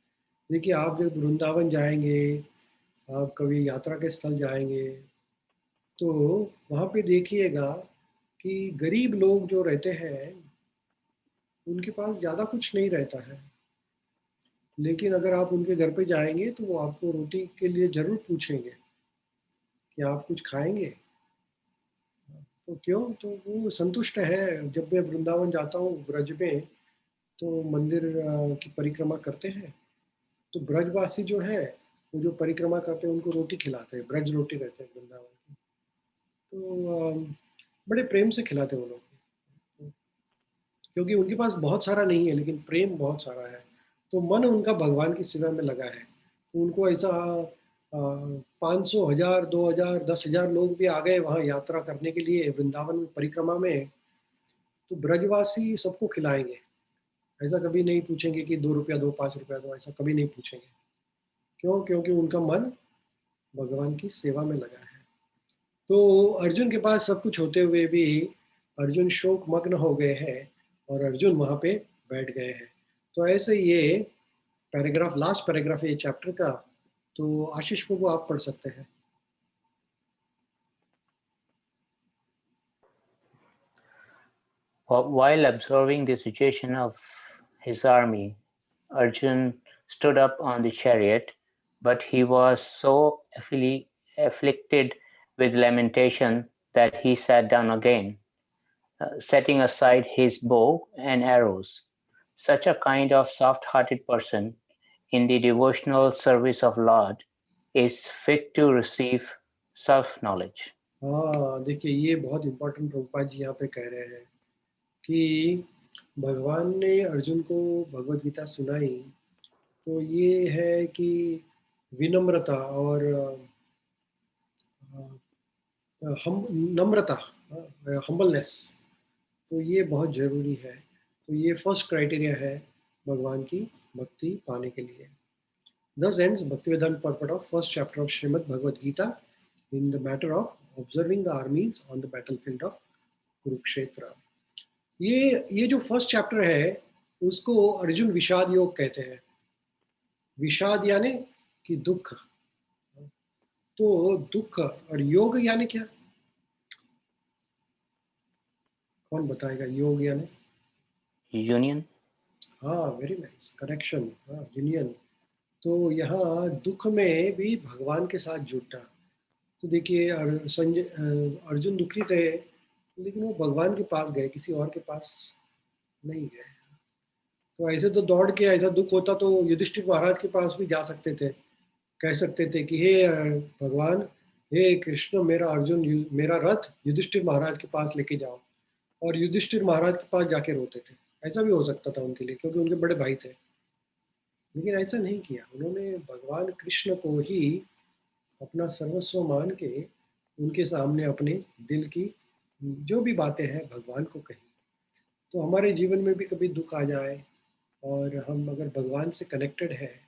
देखिए आप जब वृंदावन जाएंगे, आप कभी यात्रा के स्थल जाएंगे, तो वहाँ पे देखिएगा कि गरीब लोग जो रहते हैं उनके पास ज़्यादा कुछ नहीं रहता है, लेकिन अगर आप उनके घर पे जाएंगे तो वो आपको रोटी के लिए ज़रूर पूछेंगे कि आप कुछ खाएंगे। तो क्यों? तो वो संतुष्ट है। जब मैं वृंदावन जाता हूँ ब्रज में, तो मंदिर की परिक्रमा करते हैं, तो ब्रजवासी जो है वो जो परिक्रमा करते हैं उनको रोटी खिलाते हैं, ब्रज रोटी रहते हैं वृंदावन की। तो बड़े प्रेम से खिलाते हैं वो लोग, क्योंकि उनके पास बहुत सारा नहीं है लेकिन प्रेम बहुत सारा है। तो मन उनका भगवान की सेवा में लगा है। तो उनको ऐसा 500, 1000, 2000, 10,000 लोग भी आ गए वहाँ यात्रा करने के लिए वृंदावन में परिक्रमा में, तो ब्रजवासी सबको खिलाएंगे। ऐसा कभी नहीं पूछेंगे कि 2 रुपया दो, 5 रुपया दो, ऐसा कभी नहीं पूछेंगे। क्यों? क्योंकि उनका मन भगवान की सेवा में लगा है। तो अर्जुन के पास सब कुछ होते हुए भी अर्जुन शोक मग्न हो गए हैं और अर्जुन वहाँ पे बैठ गए हैं। तो ऐसे ये पैराग्राफ, लास्ट पैराग्राफ ये चैप्टर का, तो आशीष प्रभु आप पढ़ सकते हैं। While observing the situation of his army, Arjun stood up on the chariot, but he was so afflicted with lamentation that he sat down again, setting aside his bow and arrows. Such a kind of soft-hearted person in the devotional service of Lord is fit to receive self-knowledge. हाँ, देखिए ये बहुत important Prabhupada ji यहाँ पे कह रहे हैं कि भगवान ने अर्जुन को भगवत गीता सुनाई, तो ये है कि विनम्रता और हम नम्रता, हम्बलनेस, तो ये बहुत ज़रूरी है। तो ये फर्स्ट क्राइटेरिया है भगवान की भक्ति पाने के लिए। Thus ends Bhaktivedanta purport of first chapter of Srimad Bhagavad Gita in the matter of observing the armies on the battlefield of Kurukshetra. ये जो फर्स्ट चैप्टर है उसको अर्जुन विषाद योग कहते हैं। विषाद यानी कि दुख, तो दुख, और योग यानी क्या? कौन बताएगा? योग यानी Union. हाँ, वेरी नाइस करेक्शन। हाँ, यूनियन। तो यहाँ दुख में भी भगवान के साथ जुड़ना। तो देखिए अर्जुन दुखी थे, लेकिन वो भगवान के पास गए, किसी और के पास नहीं गए। तो ऐसे तो दौड़ के, ऐसा दुख होता तो युधिष्ठिर महाराज के पास भी जा सकते थे, कह सकते थे कि हे भगवान, हे कृष्ण, मेरा अर्जुन, मेरा रथ युधिष्ठिर महाराज के पास लेके जाओ, और युधिष्ठिर महाराज के पास जाके रोते थे। ऐसा भी हो सकता था उनके लिए, क्योंकि उनके बड़े भाई थे। लेकिन ऐसा नहीं किया, उन्होंने भगवान कृष्ण को ही अपना सर्वस्व मान के उनके सामने अपने दिल की जो भी बातें हैं भगवान को कही। तो हमारे जीवन में भी कभी दुख आ जाए और हम अगर भगवान से कनेक्टेड है,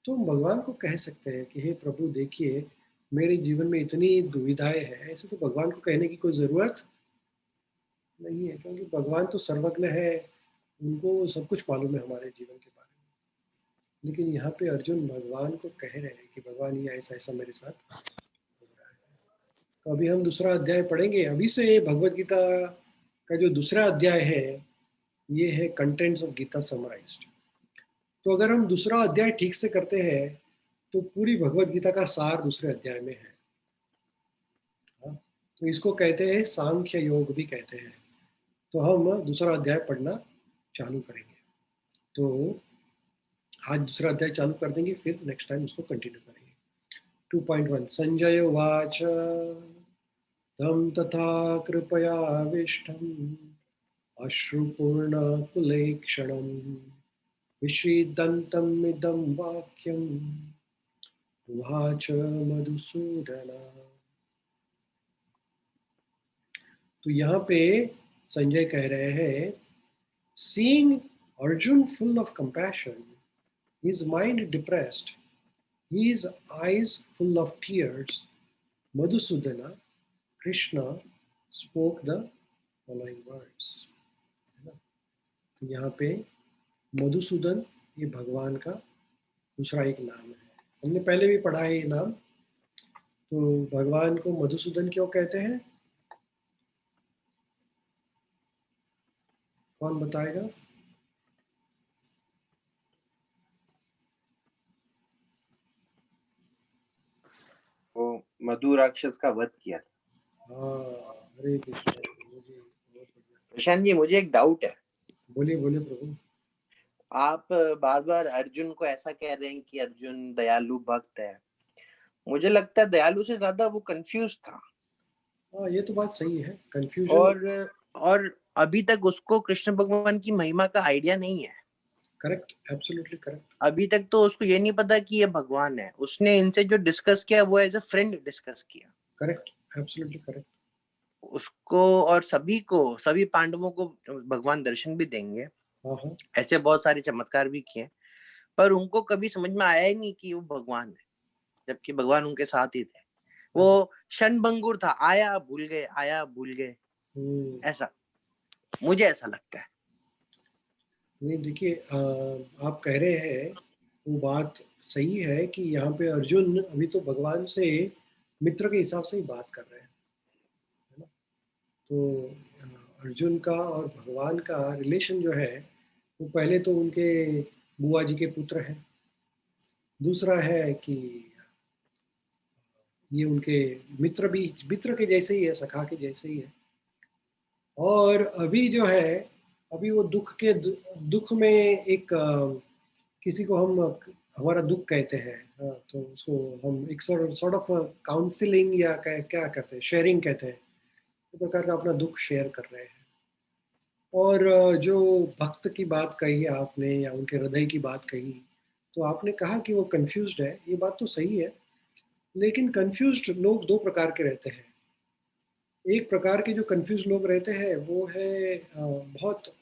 तो हम भगवान को कह सकते हैं कि हे प्रभु, देखिए मेरे जीवन में इतनी दुविधाएं हैं। ऐसे तो भगवान को कहने की कोई ज़रूरत नहीं है, क्योंकि भगवान तो सर्वज्ञ है, उनको सब कुछ मालूम है हमारे जीवन के बारे में। लेकिन यहाँ पे अर्जुन भगवान को कह रहे हैं कि भगवान ये ऐसा ऐसा मेरे साथ हो रहा है। तो अभी हम दूसरा अध्याय पढ़ेंगे। अभी से भगवत गीता का जो दूसरा अध्याय है, ये है कंटेंट्स ऑफ गीता समराइज्ड। तो अगर हम दूसरा अध्याय ठीक से करते हैं तो पूरी भगवत गीता का सार दूसरे अध्याय में है। हाँ, तो इसको कहते हैं सांख्य योग भी कहते हैं। तो हम दूसरा अध्याय पढ़ना चालू करेंगे। तो आज दूसरा अध्याय चालू कर देंगे, फिर नेक्स्ट टाइम उसको कंटिन्यू करेंगे। 2.1 संजय उवाच तं तथा कृपयाविष्टम् अश्रुपूर्णकुलेक्षणं विषीदन्तम् इदं वाक्यम् उवाच मधुसूदन। तो यहाँ पे संजय कह रहे हैं, seeing Arjun full of compassion, his mind depressed, his eyes full of tears, Madhusudana, Krishna spoke the following words. तो यहाँ पे मधुसूदन ये भगवान का दूसरा एक नाम है। हमने पहले भी पढ़ा है ये नाम। तो भगवान को मधुसूदन क्यों कहते हैं? कौन बताएगा? वो मधु राक्षस का वध किया। हाँ, हरे कृष्ण। मुझे बहुत बढ़िया। प्रशांत जी, मुझे एक डाउट है। बोलिए बोलिए प्रभु। आप बार बार अर्जुन को ऐसा कह रहे हैं कि अर्जुन दयालु भक्त है। मुझे लगता है दयालु से ज्यादा वो कंफ्यूज था। हाँ, ये तो बात सही है, कंफ्यूजन। और अभी तक उसको कृष्ण भगवान की महिमा का आइडिया नहीं है। Correct, absolutely correct. अभी तक तो उसको ये नहीं पता कि ये भगवान है। उसने इनसे जो डिस्कस किया वो एज अ फ्रेंड डिस्कस किया। Correct, absolutely correct. उसको और सभी को, सभी पांडवों को भगवान दर्शन भी देंगे, हाँ हाँ, ऐसे बहुत सारे चमत्कार भी किए, पर उनको कभी समझ में आया ही नहीं कि वो भगवान है, जबकि भगवान उनके साथ ही थे। वो क्षणभंगुर था, आया भूल गए, आया भूल गए, ऐसा मुझे ऐसा लगता है। नहीं देखिए, आप कह रहे हैं वो बात सही है कि यहाँ पे अर्जुन अभी तो भगवान से मित्र के हिसाब से ही बात कर रहे हैं, है ना? तो अर्जुन का और भगवान का रिलेशन जो है वो पहले तो उनके बुआ जी के पुत्र हैं, दूसरा है कि ये उनके मित्र भी मित्र के जैसे ही है, सखा के जैसे ही है। और अभी जो है, अभी वो दुख में एक किसी को हम हमारा दुख कहते हैं, हाँ, तो उसको हम एक सॉर्ट ऑफ काउंसलिंग या क्या करते हैं, शेयरिंग कहते हैं, एक प्रकार का अपना दुख शेयर कर रहे हैं। और जो भक्त की बात कही आपने या उनके हृदय की बात कही, तो आपने कहा कि वो कंफ्यूज्ड है, ये बात तो सही है। लेकिन कंफ्यूज्ड लोग दो प्रकार के रहते हैं। एक प्रकार के जो कंफ्यूज लोग रहते हैं वो है बहुत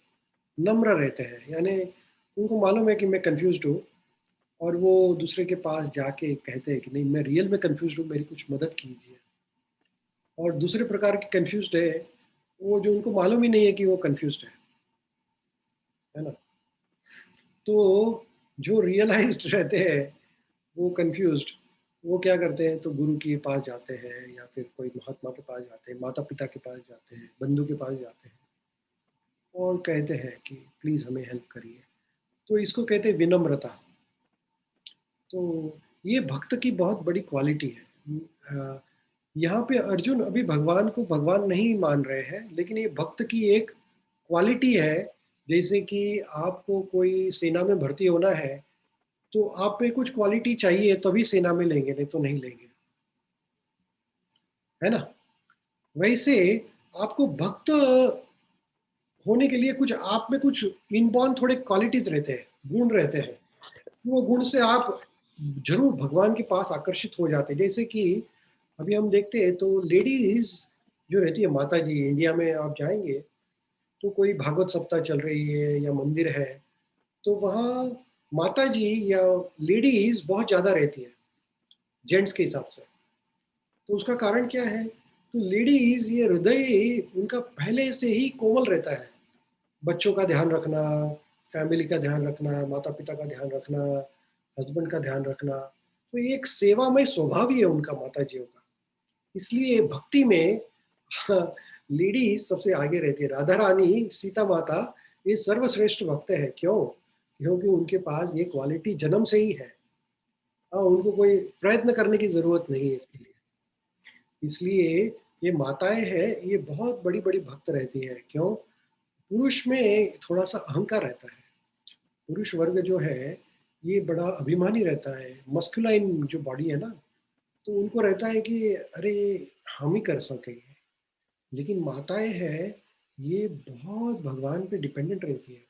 नम्र रहते हैं, यानी उनको मालूम है कि मैं कंफ्यूज्ड हूँ, और वो दूसरे के पास जाके कहते हैं कि नहीं, मैं रियल में कंफ्यूज्ड हूँ, मेरी कुछ मदद कीजिए। और दूसरे प्रकार के कंफ्यूज्ड है वो जो उनको मालूम ही नहीं है कि वो कंफ्यूज्ड है ना? तो जो रियलाइज्ड रहते हैं वो कंफ्यूज्ड, वो क्या करते हैं, तो गुरु के पास जाते हैं या फिर कोई महात्मा के पास जाते हैं, माता पिता के पास जाते हैं, बंधु के पास जाते हैं और कहते हैं कि प्लीज़ हमें हेल्प करिए। तो इसको कहते हैं विनम्रता। तो ये भक्त की बहुत बड़ी क्वालिटी है। यहाँ पे अर्जुन अभी भगवान को भगवान नहीं मान रहे हैं, लेकिन ये भक्त की एक क्वालिटी है। जैसे कि आपको कोई सेना में भर्ती होना है, तो आप पे कुछ क्वालिटी चाहिए तभी सेना में लेंगे, नहीं तो नहीं लेंगे, है ना? वैसे आपको भक्त होने के लिए कुछ आप में कुछ इनबॉर्न थोड़े क्वालिटीज रहते हैं, गुण रहते हैं। वो गुण से आप जरूर भगवान के पास आकर्षित हो जाते हैं। जैसे कि अभी हम देखते हैं तो लेडीज जो रहती है, माता जी, इंडिया में आप जाएंगे तो कोई भागवत सप्ताह चल रही है या मंदिर है, तो वहाँ माता जी या लेडीज बहुत ज्यादा रहती है जेंट्स के हिसाब से। तो उसका कारण क्या है? तो लेडीज ये हृदय उनका पहले से ही कोमल रहता है, बच्चों का ध्यान रखना, फैमिली का ध्यान रखना, माता पिता का ध्यान रखना, हस्बैंड का ध्यान रखना। तो ये एक सेवामय स्वभाव ही है उनका, माता जियों का। इसलिए भक्ति में लेडीज सबसे आगे रहती है। राधा रानी, सीता माता, ये सर्वश्रेष्ठ भक्त है। क्यों? क्योंकि उनके पास ये क्वालिटी जन्म से ही है। हाँ, उनको कोई प्रयत्न करने की जरूरत नहीं है इसके लिए। इसलिए ये माताएं हैं, ये बहुत बड़ी बड़ी भक्त रहती है। क्यों? पुरुष में थोड़ा सा अहंकार रहता है। पुरुष वर्ग जो है ये बड़ा अभिमानी रहता है, मस्कुलाइन जो बॉडी है ना, तो उनको रहता है कि अरे हम ही कर सकेंगे। लेकिन माताएं हैं, ये बहुत भगवान पे डिपेंडेंट रहती है।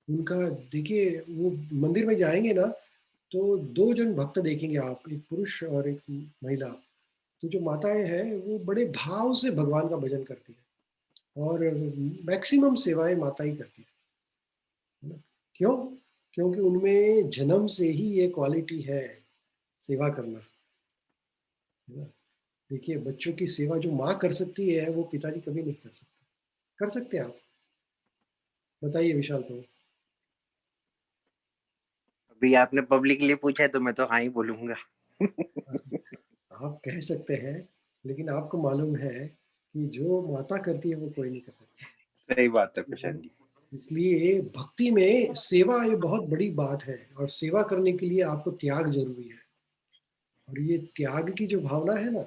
उनका देखिए, वो मंदिर में जाएंगे ना तो दो जन भक्त देखेंगे आप, एक पुरुष और एक महिला। तो जो माताएं हैं वो बड़े भाव से भगवान का भजन करती है, और मैक्सिमम सेवाएं माता ही करती है ना? क्यों? क्योंकि उनमें जन्म से ही ये क्वालिटी है, सेवा करना, है ना? देखिए, बच्चों की सेवा जो माँ कर सकती है वो पिताजी कभी नहीं कर सकते। कर सकते आप? बताइए विशाल को। अभी आपने पब्लिकली पूछा है तो मैं तो हाँ ही बोलूंगा। आप कह सकते हैं, लेकिन आपको मालूम है कि जो माता करती है वो कोई नहीं कर सकता। सही बात है प्रशांत जी। इसलिए भक्ति में सेवा ये बहुत बड़ी बात है, और सेवा करने के लिए आपको त्याग जरूरी है। और ये त्याग की जो भावना है ना,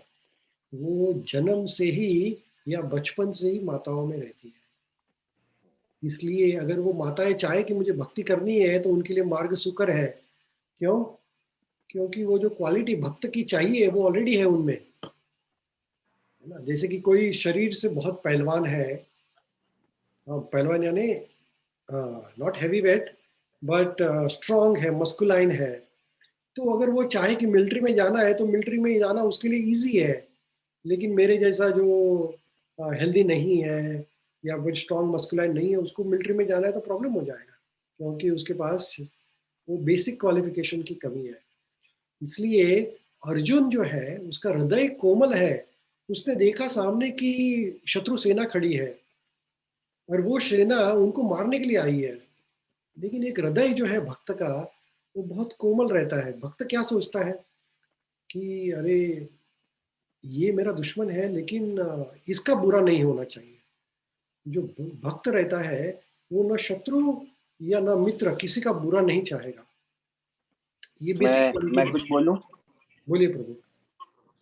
वो जन्म से ही या बचपन से ही माताओं में रहती है। इसलिए अगर वो माताएं चाहे कि मुझे भक्ति करनी है तो उनके लिए मार्ग सुकर है। क्यों? क्योंकि वो जो क्वालिटी भक्त की चाहिए वो ऑलरेडी है उनमें, है ना? जैसे कि कोई शरीर से बहुत पहलवान है, पहलवान यानी not heavy weight, but strong है, मस्कुलाइन है, तो अगर वो चाहे कि मिलिट्री में जाना है तो मिलिट्री में जाना उसके लिए इजी है। लेकिन मेरे जैसा जो हेल्दी नहीं है या वो स्ट्रांग मस्कुलाइन नहीं है, उसको मिलिट्री में जाना है तो प्रॉब्लम हो जाएगा, क्योंकि उसके पास वो बेसिक क्वालिफिकेशन की कमी है। इसलिए अर्जुन जो है उसका हृदय कोमल है, उसने देखा सामने की शत्रु सेना खड़ी है और वो सेना उनको मारने के लिए आई है, लेकिन एक हृदय जो है भक्त का वो बहुत कोमल रहता है। भक्त क्या सोचता है कि अरे ये मेरा दुश्मन है, लेकिन इसका बुरा नहीं होना चाहिए। जो भक्त रहता है वो न शत्रु या न मित्र किसी का बुरा नहीं चाहेगा। ये बेसिक मैं कुछ बोलूं? बोलिए प्रभु।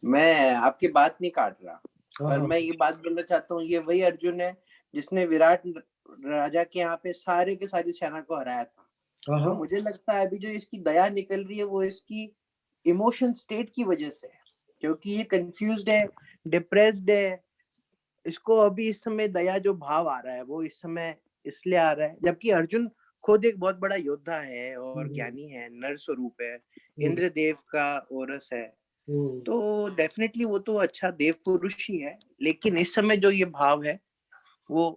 मैं आपकी बात नहीं काट रहा, हाँ पर हाँ मैं ये बात बोलना चाहता हूँ, ये वही अर्जुन है जिसने विराट राजा के यहाँ पे सारे के सारी सेना को हराया था। हाँ तो हाँ मुझे लगता है अभी जो इसकी दया निकल रही है वो इसकी इमोशन स्टेट की वजह से है, क्योंकि ये कंफ्यूज्ड है, डिप्रेस्ड है। इसको अभी इस समय दया जो भाव आ रहा है वो इस समय इसलिए आ रहा है, जबकि अर्जुन खुद एक बहुत बड़ा योद्धा है और ज्ञानी है, नर स्वरूप है, इंद्रदेव का औरस है, तो डेफिनेटली वो तो अच्छा देव पुरुष ही है। लेकिन इस समय जो ये भाव है वो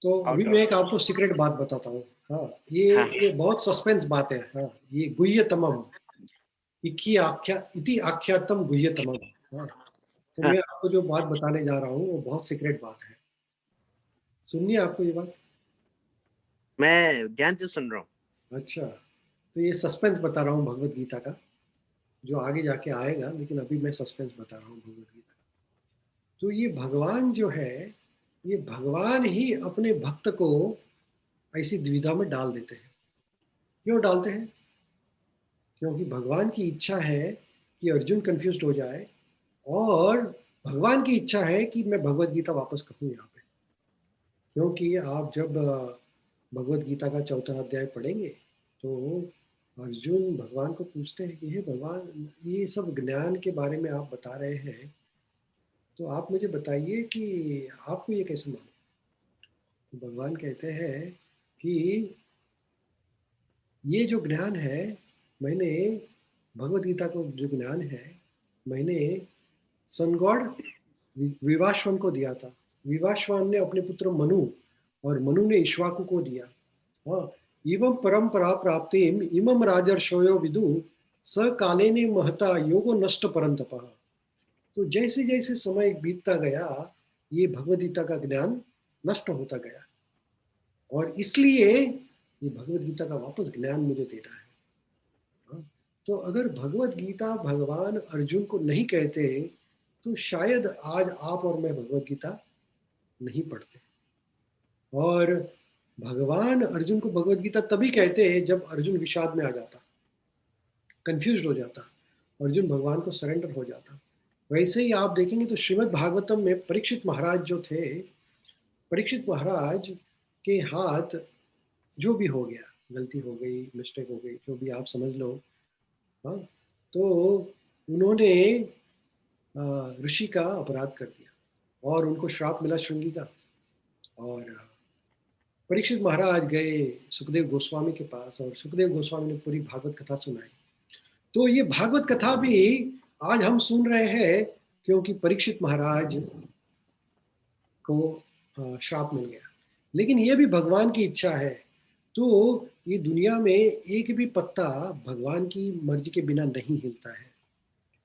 तो अभी आउट मैं ऑफ। एक आपको सीक्रेट बात बताता हूँ। हाँ, हाँ ये बहुत सस्पेंस बात है। हाँ, ये गुह्यतमम इति आख्यातम गुह्यतमम। हाँ, तो हाँ, मैं आपको जो बात बताने जा रहा हूँ वो बहुत सीक्रेट बात है। सुनिए आपको ये बात। मैं ध्यान से सुन रहा हूँ। अच्छा, तो ये सस्पेंस बता रहा हूँ भगवत गीता का, जो आगे जाके आएगा, लेकिन अभी मैं सस्पेंस बता रहा हूँ भगवत गीता का। तो ये भगवान जो है, ये भगवान ही अपने भक्त को ऐसी दुविधा में डाल देते हैं। क्यों डालते हैं? क्योंकि भगवान की इच्छा है कि अर्जुन कंफ्यूज हो जाए, और भगवान की इच्छा है कि मैं भगवत गीता वापस कहूँ यहाँ पे। क्योंकि आप जब भगवत गीता का 4था अध्याय पढ़ेंगे तो अर्जुन भगवान को पूछते हैं कि हे भगवान, ये सब ज्ञान के बारे में आप बता रहे हैं, तो आप मुझे बताइए कि आपको ये कैसे मालूम? तो भगवान कहते हैं कि ये जो ज्ञान है, मैंने भगवत गीता को जो ज्ञान है, मैंने सन गॉड विवाश्वन को दिया था। विवाश्वन ने अपने पुत्र मनु, और मनु ने इक्ष्वाकु को दिया। हाँ, एवं परंपरा प्राप्ति इमम राजर्षयो विदु स काले ने महता योगो नष्ट परंतप। तो जैसे जैसे समय बीतता गया, ये भगवद गीता का ज्ञान नष्ट होता गया, और इसलिए ये भगवद गीता का वापस ज्ञान मुझे दे रहा है। हाँ, तो अगर भगवद गीता भगवान अर्जुन को नहीं कहते तो शायद आज आप और मैं भगवद गीता नहीं पढ़ते। और भगवान अर्जुन को भगवद गीता तभी कहते हैं जब अर्जुन विषाद में आ जाता, कंफ्यूज हो जाता, अर्जुन भगवान को सरेंडर हो जाता। वैसे ही आप देखेंगे तो श्रीमद् भागवतम में परीक्षित महाराज जो थे, परीक्षित महाराज के हाथ जो भी हो गया, गलती हो गई, मिस्टेक हो गई, जो भी आप समझ लो, हाँ, तो उन्होंने ऋषि का अपराध कर दिया और उनको श्राप मिला श्रृंगी का। और परीक्षित महाराज गए सुखदेव गोस्वामी के पास, और सुखदेव गोस्वामी ने पूरी भागवत कथा सुनाई। तो ये भागवत कथा भी आज हम सुन रहे हैं क्योंकि परीक्षित महाराज को श्राप मिल गया, लेकिन ये भी भगवान की इच्छा है। तो ये दुनिया में एक भी पत्ता भगवान की मर्जी के बिना नहीं हिलता है।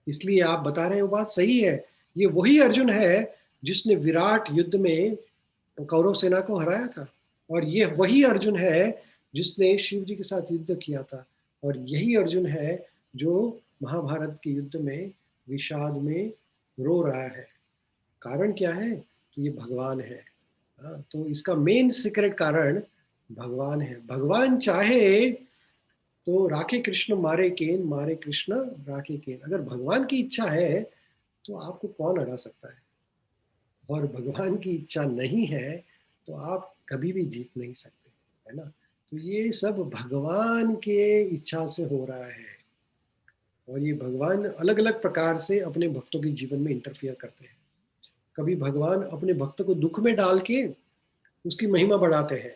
इसलिए आप बता रहे हो, बात सही है। ये वही अर्जुन है जिसने विराट युद्ध में कौरव सेना को हराया था, और ये वही अर्जुन है जिसने शिव जी के साथ युद्ध किया था, और यही अर्जुन है जो महाभारत के युद्ध में विषाद में रो रहा है। कारण क्या है? कि ये भगवान है। हाँ, तो इसका मेन सीक्रेट कारण भगवान है। भगवान चाहे तो राखे कृष्ण मारे केन, मारे कृष्ण राखे केन। अगर भगवान की इच्छा है तो आपको कौन हरा सकता है? और भगवान की इच्छा नहीं है तो आप कभी भी जीत नहीं सकते, है ना? तो ये सब भगवान के इच्छा से हो रहा है, और ये भगवान अलग अलग प्रकार से अपने भक्तों के जीवन में इंटरफियर करते हैं। कभी भगवान अपने भक्त को दुख में डाल के उसकी महिमा बढ़ाते हैं,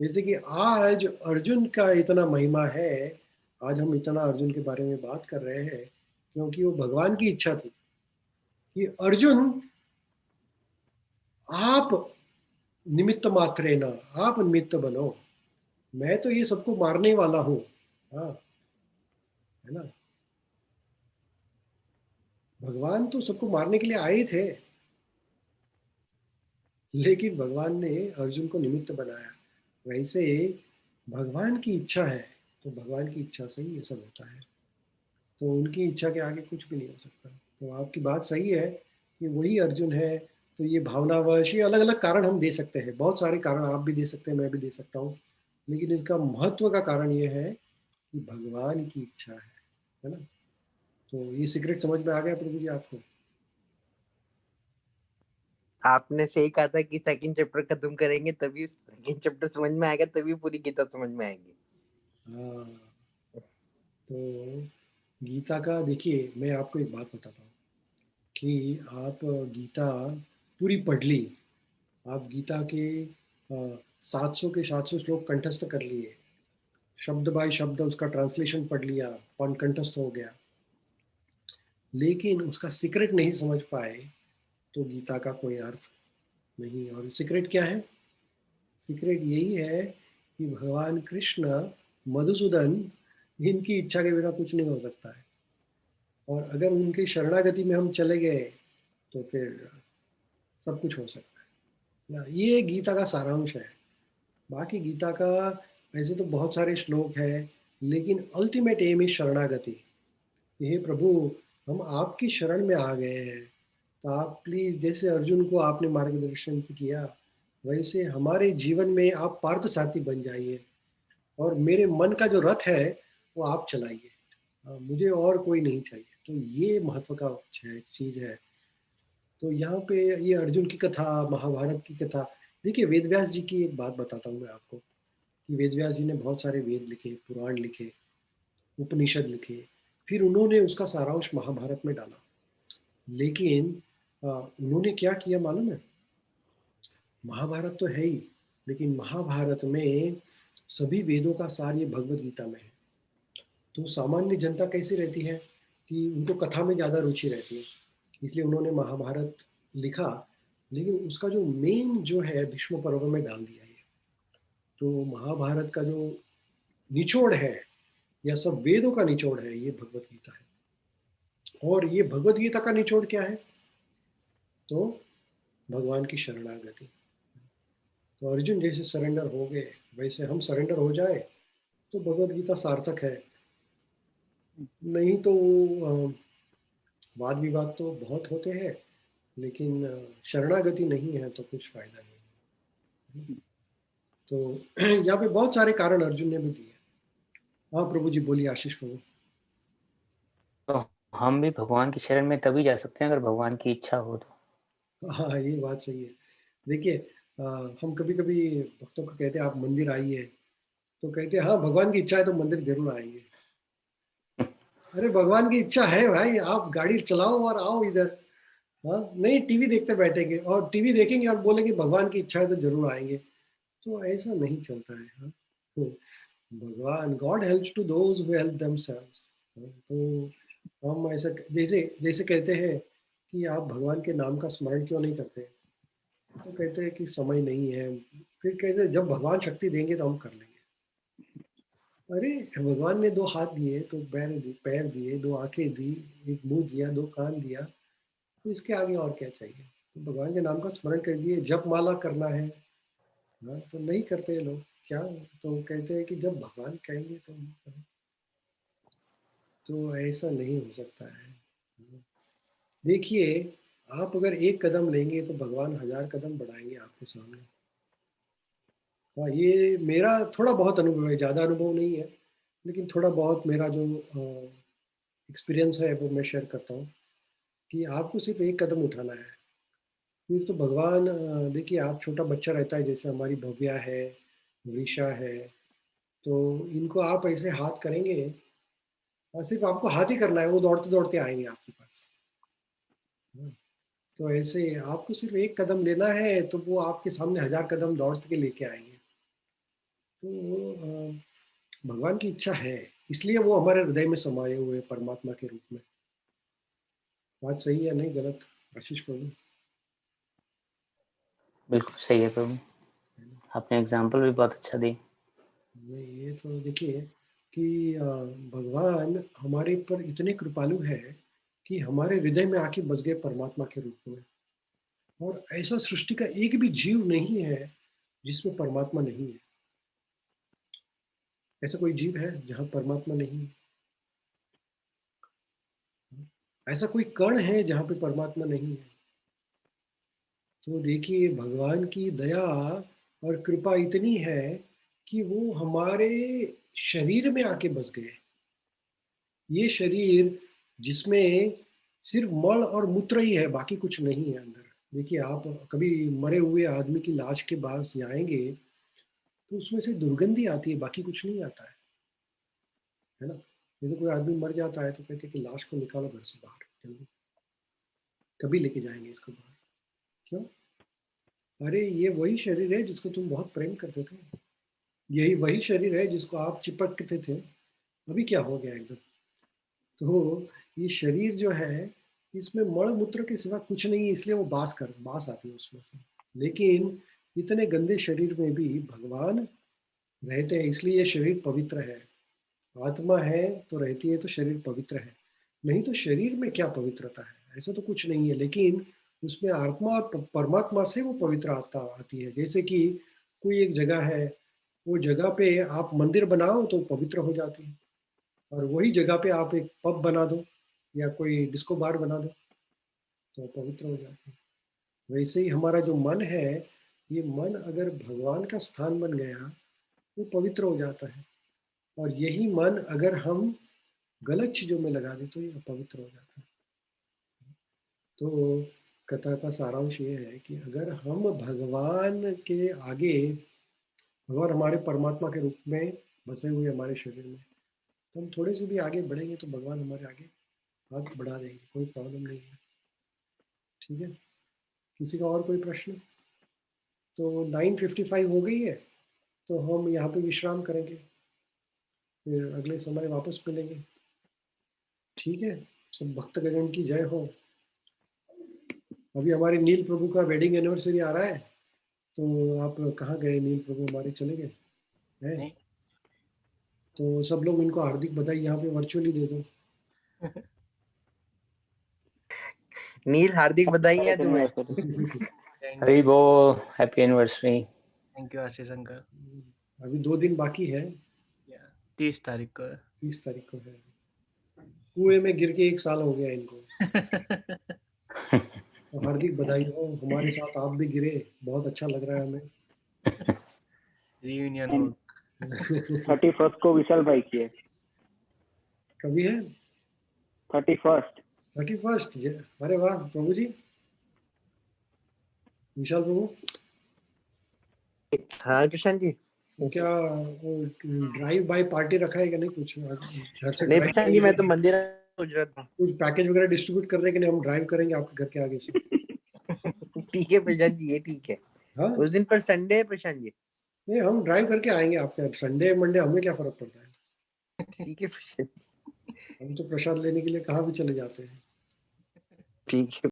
जैसे कि आज अर्जुन का इतना महिमा है, आज हम इतना अर्जुन के बारे में बात कर रहे हैं क्योंकि वो भगवान की इच्छा थी कि अर्जुन, आप निमित्त मात्रे ना, आप निमित्त बनो, मैं तो ये सबको मारने वाला हूँ। हाँ, है ना, भगवान तो सबको मारने के लिए आए थे, लेकिन भगवान ने अर्जुन को निमित्त बनाया। वैसे भगवान की इच्छा है तो भगवान की इच्छा से ही ये सब होता है, तो उनकी इच्छा के आगे कुछ भी नहीं हो सकता। तो आपकी बात सही है कि वही अर्जुन है। तो ये भावनावश, ये अलग अलग कारण हम दे सकते हैं, बहुत सारे कारण आप भी दे सकते हैं, मैं भी दे सकता हूँ, लेकिन इसका महत्व का कारण ये है कि भगवान की इच्छा है ना। तो ये सीक्रेट समझ में आ गया प्रभु जी आपको? आपने सही कहा था कि सेकंड चैप्टर खत्म करेंगे तभी सेकंड चैप्टर समझ में आएगा, तभी पूरी गीता समझ में आएगी। हाँ, तो गीता का देखिए, मैं आपको एक बात बताता हूँ कि आप गीता पूरी पढ़ ली, आप गीता के 700 के 700 श्लोक कंठस्थ कर लिए, शब्द बाय शब्द उसका ट्रांसलेशन पढ़ लिया, कंठस्थ हो गया, लेकिन उसका सीक्रेट नहीं समझ पाए तो गीता का कोई अर्थ नहीं। और सीक्रेट क्या है? सीक्रेट यही है कि भगवान कृष्ण, मधुसूदन, इनकी इच्छा के बिना कुछ नहीं हो सकता है, और अगर उनकी शरणागति में हम चले गए तो फिर सब कुछ हो सकता है ना। ये गीता का सारांश है। बाकी गीता का ऐसे तो बहुत सारे श्लोक है, लेकिन अल्टीमेट एम इज शरणागति। हे प्रभु, हम आपकी शरण में आ गए हैं, तो आप प्लीज, जैसे अर्जुन को आपने मार्गदर्शन किया, वैसे हमारे जीवन में आप पार्थ सारथी बन जाइए, और मेरे मन का जो रथ है वो आप चलाइए। मुझे और कोई नहीं चाहिए। तो ये महत्व का चीज है। तो यहाँ पे ये अर्जुन की कथा, महाभारत की कथा, देखिए वेदव्यास जी की एक बात बताता हूँ मैं आपको, कि वेदव्यास जी ने बहुत सारे वेद लिखे, पुराण लिखे, उपनिषद लिखे, फिर उन्होंने उसका सारांश महाभारत में डाला। लेकिन उन्होंने क्या किया मालूम है? महाभारत तो है ही, लेकिन महाभारत में सभी वेदों का सार ये भगवत गीता में है। तो सामान्य जनता कैसी रहती है कि उनको कथा में ज़्यादा रुचि रहती है, इसलिए उन्होंने महाभारत लिखा, लेकिन उसका जो मेन जो है भीष्म पर्व में डाल दिया है। तो महाभारत का जो निचोड़ है, या सब वेदों का निचोड़ है, ये भगवत गीता है। और ये भगवत गीता का निचोड़ क्या है? तो भगवान की शरणागति। तो अर्जुन जैसे सरेंडर हो गए, वैसे हम सरेंडर हो जाए तो भगवत गीता सार्थक है। नहीं तो वाद विवाद तो बहुत होते हैं, लेकिन शरणागति नहीं है तो कुछ फायदा नहीं। तो यहाँ पे बहुत सारे कारण अर्जुन ने भी दिए। हाँ प्रभु जी बोलिए, आशीष प्रभु। तो हम भी भगवान की शरण में तभी जा सकते हैं अगर भगवान की इच्छा हो तो। हाँ, ये बात सही है। देखिए, हम कभी कभी भक्तों को कहते हैं आप मंदिर आइए, तो कहते हैं हाँ भगवान की इच्छा है तो मंदिर जरूर आएंगे। अरे भगवान की इच्छा है भाई, आप गाड़ी चलाओ और आओ इधर। हाँ, नहीं टीवी देखते बैठेंगे और टीवी देखेंगे और बोलेंगे भगवान की इच्छा है तो जरूर आएंगे, तो ऐसा नहीं चलता है। हाँ, तो भगवान, God helps to those who help themselves. तो हम ऐसा, जैसे जैसे कहते हैं कि आप भगवान के नाम का स्मरण क्यों नहीं करते, तो कहते हैं कि समय नहीं है। फिर कहते हैं जब भगवान शक्ति देंगे तो हम कर लेंगे। अरे भगवान ने 2 हाथ दिए तो पैर दिए, 2 आंखें दी, एक मुंह दिया, 2 कान दिया, तो इसके आगे और क्या चाहिए? तो भगवान के नाम का स्मरण कर दिए, जप माला करना है। हाँ, तो नहीं करते ये लोग, क्या? तो कहते हैं कि जब भगवान कहेंगे तो हम करें। तो ऐसा नहीं हो सकता है। देखिए, आप अगर एक कदम लेंगे तो भगवान 1000 कदम बढ़ाएंगे आपके सामने। हाँ, ये मेरा थोड़ा बहुत अनुभव है, ज़्यादा अनुभव नहीं है, लेकिन थोड़ा बहुत मेरा जो एक्सपीरियंस है वो मैं शेयर करता हूँ, कि आपको सिर्फ एक कदम उठाना है। फिर तो भगवान, देखिए आप छोटा बच्चा रहता है, जैसे हमारी भव्या है, वृषा है, तो इनको आप ऐसे हाथ करेंगे, और सिर्फ आपको हाथ ही करना है, वो दौड़ते दौड़ते आएंगे आपके पास। हाँ, तो ऐसे आपको सिर्फ एक कदम लेना है तो वो आपके सामने 1000 कदम दौड़ के लेके आएंगे। तो भगवान की इच्छा है, इसलिए वो हमारे हृदय में समाये हुए हैं परमात्मा के रूप में। बात सही है नहीं गलत आशीष प्रभु? बिल्कुल सही है प्रभु, आपने एग्जाम्पल भी बहुत अच्छा दी। नहीं, ये तो देखिए कि भगवान हमारे पर इतने कृपालु है कि हमारे हृदय में आके बस गए परमात्मा के रूप में। और ऐसा सृष्टि का एक भी जीव नहीं है जिसमें परमात्मा नहीं है। ऐसा कोई जीव है जहाँ परमात्मा नहीं है? ऐसा कोई कण है जहाँ पे परमात्मा नहीं है? तो देखिए भगवान की दया और कृपा इतनी है कि वो हमारे शरीर में आके बस गए। ये शरीर जिसमें सिर्फ मल और मूत्र ही है, बाकी कुछ नहीं है अंदर। देखिए आप कभी मरे हुए आदमी की लाश के पास जाएंगे तो उसमें से दुर्गंधी आती है, बाकी कुछ नहीं आता है ना? जैसे कोई आदमी मर जाता है तो कहते हैं कि लाश को निकालो घर से बाहर जल्दी, कभी लेके जाएंगे इसको बाहर? क्यों? अरे ये वही शरीर है जिसको तुम बहुत प्रेम करते थे, यही वही शरीर है जिसको आप चिपकते थे, अभी क्या हो गया एकदम? तो ये शरीर जो है इसमें मल मूत्र के सिवा कुछ नहीं है, इसलिए वो बास आती है उसमें से। लेकिन इतने गंदे शरीर में भी भगवान रहते हैं, इसलिए ये शरीर पवित्र है। आत्मा है तो रहती है तो शरीर पवित्र है, नहीं तो शरीर में क्या पवित्रता है? ऐसा तो कुछ नहीं है। लेकिन उसमें आत्मा और परमात्मा से वो पवित्र आत्मा आती है। जैसे कि कोई एक जगह है, वो जगह पे आप मंदिर बनाओ तो पवित्र हो जाती है, और वही जगह पे आप एक पब बना दो या कोई डिस्को बार बना दो तो पवित्र हो जाती है। वैसे ही हमारा जो मन है, ये मन अगर भगवान का स्थान बन गया वो पवित्र हो जाता है। और यही मन अगर हम गलत चीजों में लगा दें तो ये अपवित्र हो जाता है। तो कथा का सारांश ये है कि अगर हम भगवान के आगे, भगवान हमारे परमात्मा के रूप में बसे हुए हमारे शरीर में, तो हम थोड़े से भी आगे बढ़ेंगे तो भगवान हमारे आगे हाथ बढ़ा देंगे, कोई प्रॉब्लम नहीं है। ठीक है, किसी का और कोई प्रश्न? तो 9:55 हो गई है, तो हम यहाँ पे विश्राम करेंगे, फिर अगले समय वापस मिलेंगे। ठीक है, सब भक्तगण की जय हो। अभी हमारे नील प्रभु का वेडिंग एनिवर्सरी आ रहा है, तो आप कहाँ गए? नील प्रभु हमारे चले गए हैं? नहीं। तो सब लोग इनको हार्दिक बधाई यहाँ पे वर्चुअली दे दो। नील हार्दिक बधाई है तुम्हें। हरी बोल, happy anniversary. Thank you Ashish uncle. अभी 2 दिन बाकी है, 30 तारीख को। 30 तारीख को है। कुएं में गिर के 1 साल हो गया इनको। तो हार्दिक बधाई हो, हमारे साथ आप भी गिरे, बहुत अच्छा लग रहा है हमें। रियूनियन हो। 31st को विशाल भाई की है। कभी है? 31st। 31st? अरे वाह प्रभु जी, विशाल प्रभु। हाँ कृष्ण जी। तो क्या वो ड्राइव बाय पार्टी रखा है कि नहीं? कुछ घर से नहीं कृष्ण जी, मैं तो मंदिर सोच रहा था। कुछ पैकेज वगैरह डिस्ट्रीब्यूट करने के लिए हम ड्राइव करेंगे आपके घर के आगे से। ठीक है प्रशांत जी, ये ठीक है। हाँ, उस दिन पर संडे है प्रशांत जी। नहीं हम ड्राइव करके आएंगे आपके, संडे मंडे हमें क्या फर्क पड़ता है। ठीक है प्रशांत जी, हम तो प्रसाद लेने के लिए कहाँ भी चले जाते हैं। ठीक है।